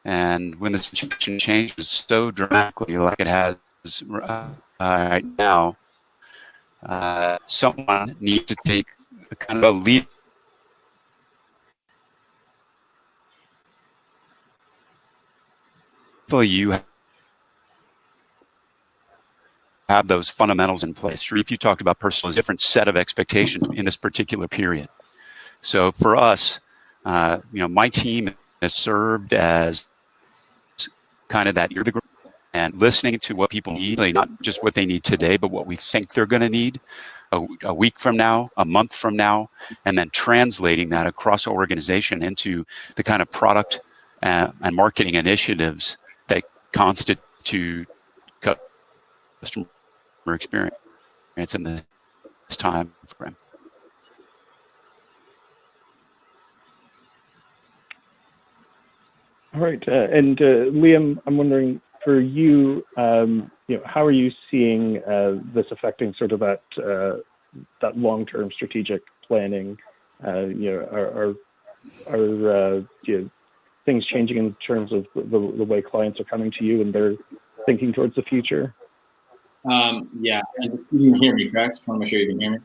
And when the situation changes so dramatically like it has right now, someone needs to take a kind of a lead. You have those fundamentals in place. Sherif, you talked about personal, different set of expectations in this particular period. So for us, my team has served as kind of that ear to the ground and listening to what people need, not just what they need today, but what we think they're going to need a week from now, a month from now, and then translating that across our organization into the kind of product and marketing initiatives that constitute customer experience in this time frame. All right, and Liam, I'm wondering for you, how are you seeing this affecting sort of that long-term strategic planning? Are things changing in terms of the way clients are coming to you and they're thinking towards the future? Yeah, and you can hear me, correct? Just want to make sure you can hear me.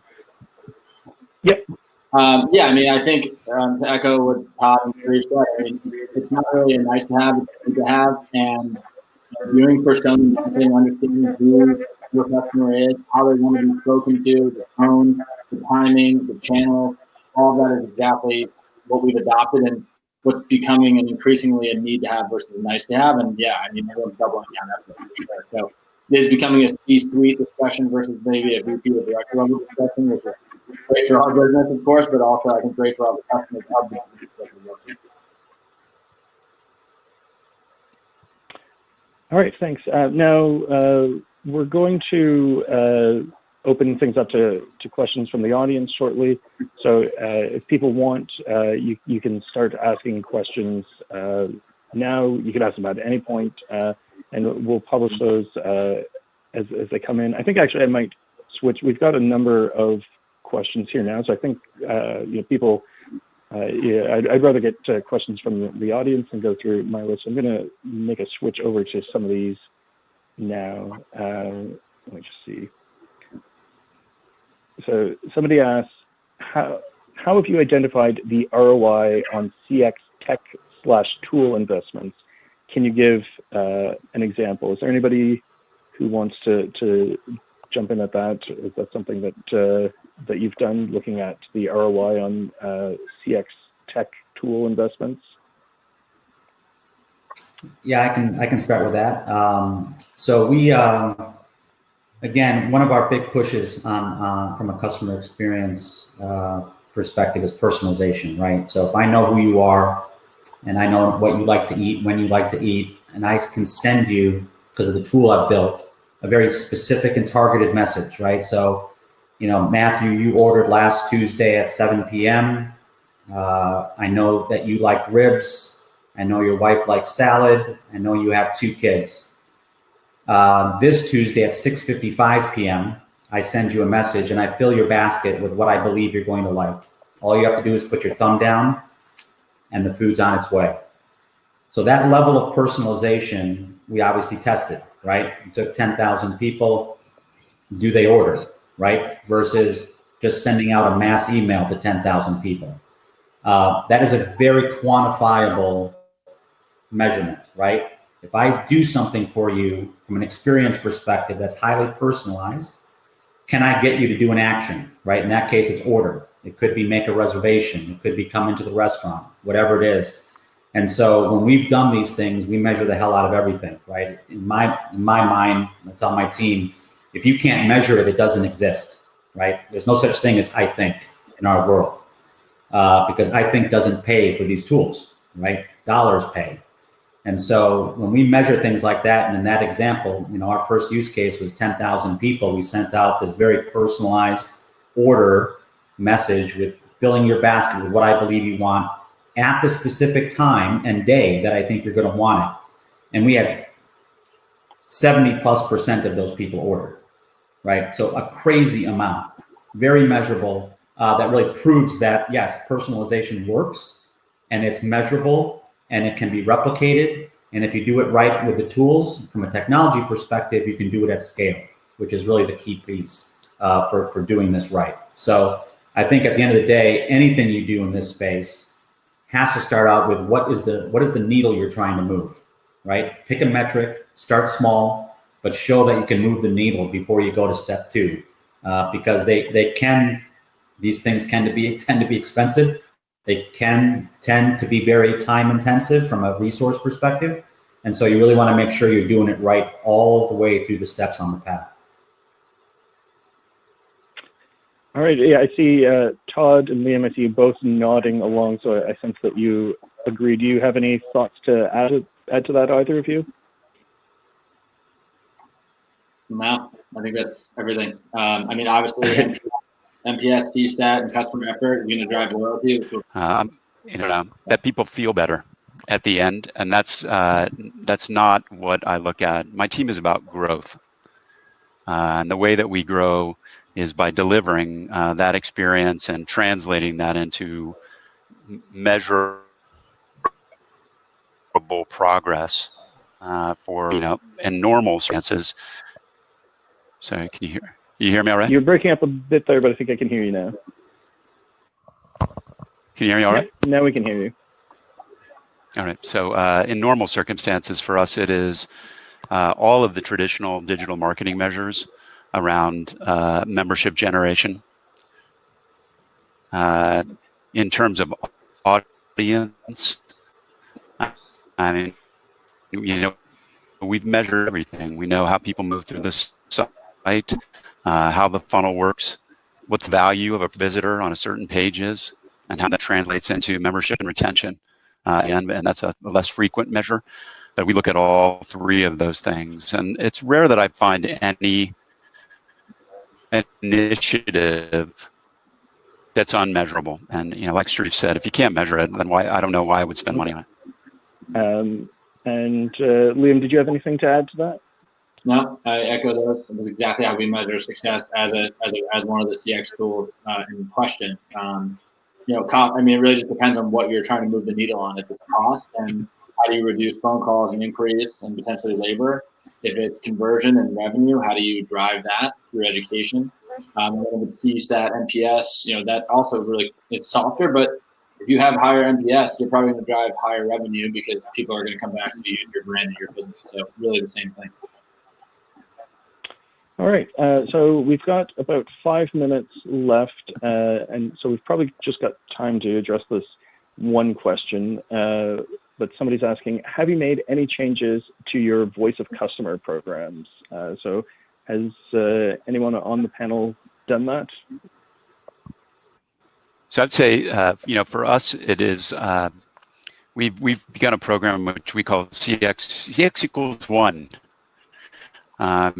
Yep. Yeah, I mean, I think to echo what Todd and Sherif said, I mean, it's not really a nice to have, it's a good to have, and viewing personas, understanding who your customer is, how they want to be spoken to, the tone, the timing, the channel, all that is exactly what we've adopted and what's becoming an increasingly a need to have versus a nice to have. And yeah, I mean, everyone's doubling down that for sure. So it is becoming a C-suite discussion versus maybe a VP or director level discussion, which is great for our business, of course, but also I think great for all the customers of the business that we're working with. All right, thanks. Now we're going to open things up to questions from the audience shortly. So if people want, you can start asking questions now. You can ask them at any point, and we'll publish those as they come in. I think actually I might switch. We've got a number of questions here now, so I think people. I'd rather get questions from the audience and go through my list. I'm going to make a switch over to some of these now. Let me just see. So somebody asks, how have you identified the ROI on CX tech/tool investments? Can you give an example? Is there anybody who wants to jump in at that? Is that something that you've done, looking at the ROI on CX tech tool investments? Yeah, I can start with that. So we again, one of our big pushes from a customer experience perspective is personalization, right? So if I know who you are and I know what you like to eat, when you like to eat, and I can send you, because of the tool I've built, a very specific and targeted message, right? So, Matthew, you ordered last Tuesday at 7 p.m. I know that you like ribs. I know your wife likes salad. I know you have 2 kids. This Tuesday at 6:55 p.m., I send you a message and I fill your basket with what I believe you're going to like. All you have to do is put your thumb down and the food's on its way. So that level of personalization, we obviously tested, right? We took 10,000 people. Do they order, right? Versus just sending out a mass email to 10,000 people. That is a very quantifiable measurement, right? If I do something for you from an experience perspective that's highly personalized, can I get you to do an action, right? In that case, it's order. It could be make a reservation. It could be come into the restaurant, whatever it is. And so when we've done these things, we measure the hell out of everything, right? In my mind, I tell my team, if you can't measure it, it doesn't exist, right? There's no such thing as I think in our world, because I think doesn't pay for these tools, right? Dollars pay. And so when we measure things like that, and in that example, our first use case was 10,000 people. We sent out this very personalized order message with filling your basket with what I believe you want at the specific time and day that I think you're going to want it. And we had 70+% of those people ordered, right? So a crazy amount, very measurable, that really proves that, yes, personalization works and it's measurable and it can be replicated. And if you do it right with the tools from a technology perspective, you can do it at scale, which is really the key piece for doing this right. So I think at the end of the day, anything you do in this space has to start out with what is the needle you're trying to move, right? Pick a metric, start small, but show that you can move the needle before you go to step 2, because these things tend to be expensive. They can tend to be very time intensive from a resource perspective. And so you really want to make sure you're doing it right all the way through the steps on the path. All right. Yeah, I see Todd and Liam, I see you both nodding along, so I sense that you agree. Do you have any thoughts to add to that, either of you? No, I think that's everything. Obviously, NPS, CSAT, and customer effort is going to drive loyalty. That people feel better at the end, and that's not what I look at. My team is about growth, and the way that we grow is by delivering that experience and translating that into measurable progress for in normal circumstances. Sorry, can you hear me all right? You're breaking up a bit there, but I think I can hear you now. Can you hear me all right? Now we can hear you. All right. So in normal circumstances for us, it is all of the traditional digital marketing measures around membership generation. In terms of audience, we've measured everything. We know how people move through the site, how the funnel works, what the value of a visitor on a certain page is and how that translates into membership and retention. And that's a less frequent measure, but we look at all three of those things. And it's rare that I find any initiative that's unmeasurable. And, like Sherif said, if you can't measure it, then I don't know why I would spend money on it. And Liam, did you have anything to add to that? No, I echo those. It was exactly how we measure success as one of the CX tools in question. It really just depends on what you're trying to move the needle on. If it's cost, then how do you reduce phone calls and inquiries and potentially labor? If it's conversion and revenue, how do you drive that through education? And then with CSAT, NPS, that also really, it's softer, but if you have higher NPS, you're probably going to drive higher revenue because people are going to come back to you, your brand, and your business. So really the same thing. All right, so we've got about 5 minutes left, and so we've probably just got time to address this one question, but somebody's asking, have you made any changes to your voice of customer programs? So has anyone on the panel done that? So I'd say, for us, it is, we've begun a program which we call CX equals one.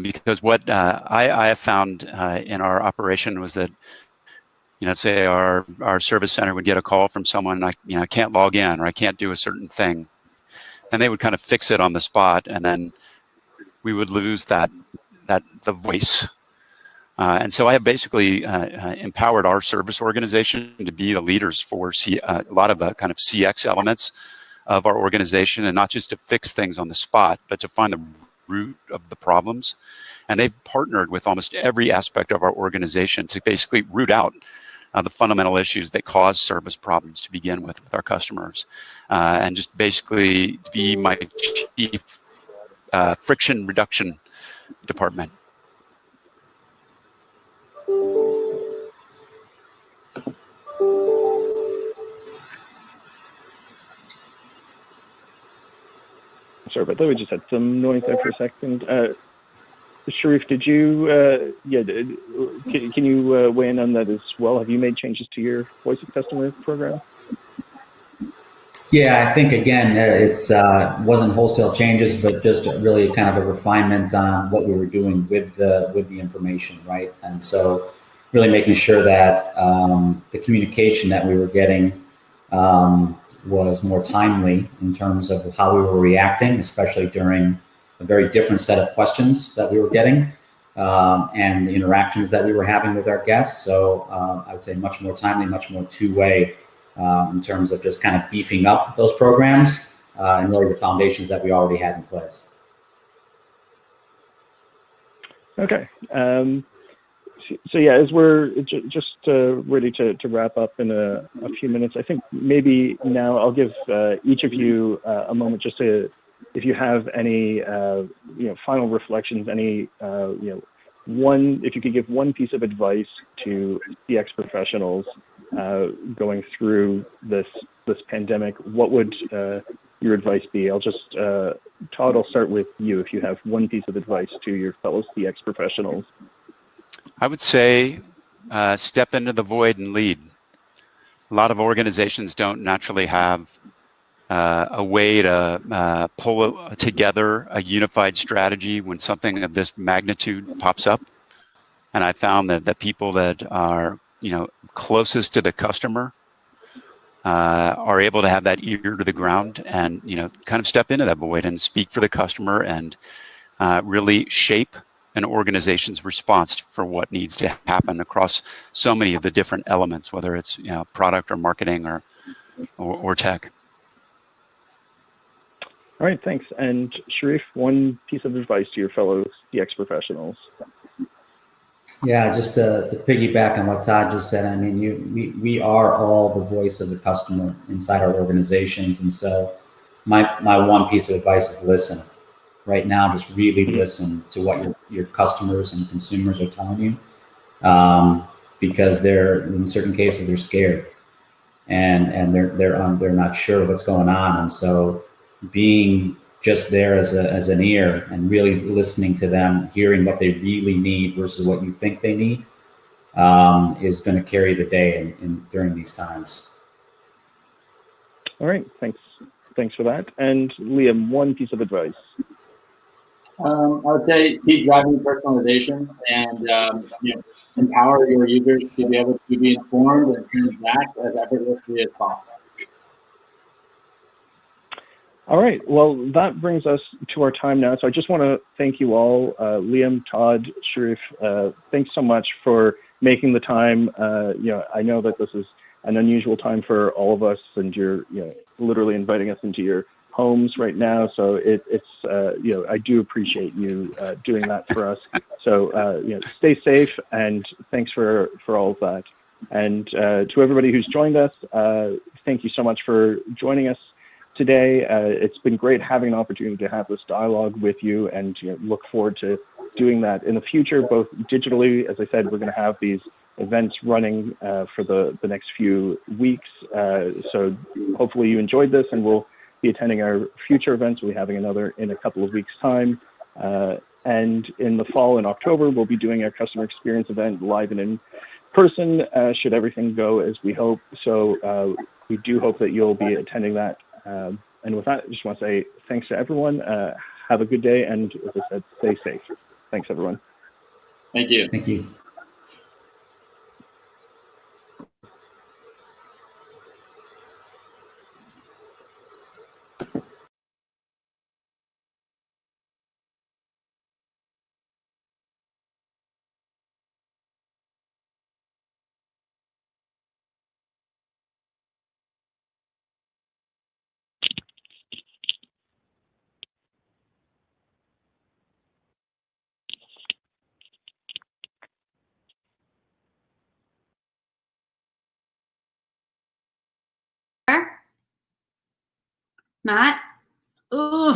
Because what I have found in our operation was that, say our service center would get a call from someone, I can't log in or I can't do a certain thing. And they would kind of fix it on the spot, and then we would lose the voice. And so I have basically empowered our service organization to be the leaders for a lot of the kind of CX elements of our organization, and not just to fix things on the spot, but to find the root of the problems. And they've partnered with almost every aspect of our organization to basically root out the fundamental issues that cause service problems to begin with our customers, and just basically be my chief friction reduction department. Sorry about that. We just had some noise there for a second. Sherif, did you, can you weigh in on that as well? Have you made changes to your voice of customer program? Yeah, I think again, it's wasn't wholesale changes, but just really kind of a refinement on what we were doing with the information, right? And so really making sure that the communication that we were getting was more timely in terms of how we were reacting, especially during a very different set of questions that we were getting and the interactions that we were having with our guests. So I would say much more timely, much more two-way in terms of just kind of beefing up those programs and really the foundations that we already had in place. Okay. So yeah, as we're just ready to wrap up in a few minutes, I think maybe now I'll give each of you a moment just to, if you have any final reflections, any if you could give one piece of advice to CX professionals going through this pandemic, what would your advice be? I'll just Todd, I'll start with you. If you have one piece of advice to your fellow CX professionals. I would say step into the void and lead. A lot of organizations don't naturally have a way to pull together a unified strategy when something of this magnitude pops up. And I found that the people that are closest to the customer are able to have that ear to the ground and kind of step into that void and speak for the customer and really shape an organization's response for what needs to happen across so many of the different elements, whether it's product or marketing or tech. All right, thanks. And Sherif, one piece of advice to your fellow CX professionals. Yeah, just to piggyback on what Todd just said, I mean, we are all the voice of the customer inside our organizations. And so my one piece of advice is listen. Right now, just really listen to what your customers and consumers are telling you, because in certain cases they're scared and they're not sure what's going on, and so being just there as an ear and really listening to them, hearing what they really need versus what you think they need, is going to carry the day during these times. All right, thanks for that. And Liam, one piece of advice. I would say keep driving personalization and empower your users to be able to be informed and transact as effortlessly as possible. All right, well, that brings us to our time now. So I just want to thank you all, Liam, Todd, Sherif. Thanks so much for making the time. I know that this is an unusual time for all of us, and you're literally inviting us into your homes right now. So I do appreciate you doing that for us. So stay safe, and thanks for all of that. And to everybody who's joined us, thank you so much for joining us today. It's been great having an opportunity to have this dialogue with you, and look forward to doing that in the future, both digitally. As I said, we're going to have these events running for the next few weeks. So hopefully you enjoyed this, and we'll be attending our future events. We'll be having another in a couple of weeks' time. And in the fall, in October, we'll be doing our customer experience event live and in person, should everything go as we hope. So we do hope that you'll be attending that. And with that, I just want to say thanks to everyone. Have a good day, and as I said, stay safe. Thanks, everyone. Thank you. Thank you. Matt? Ooh.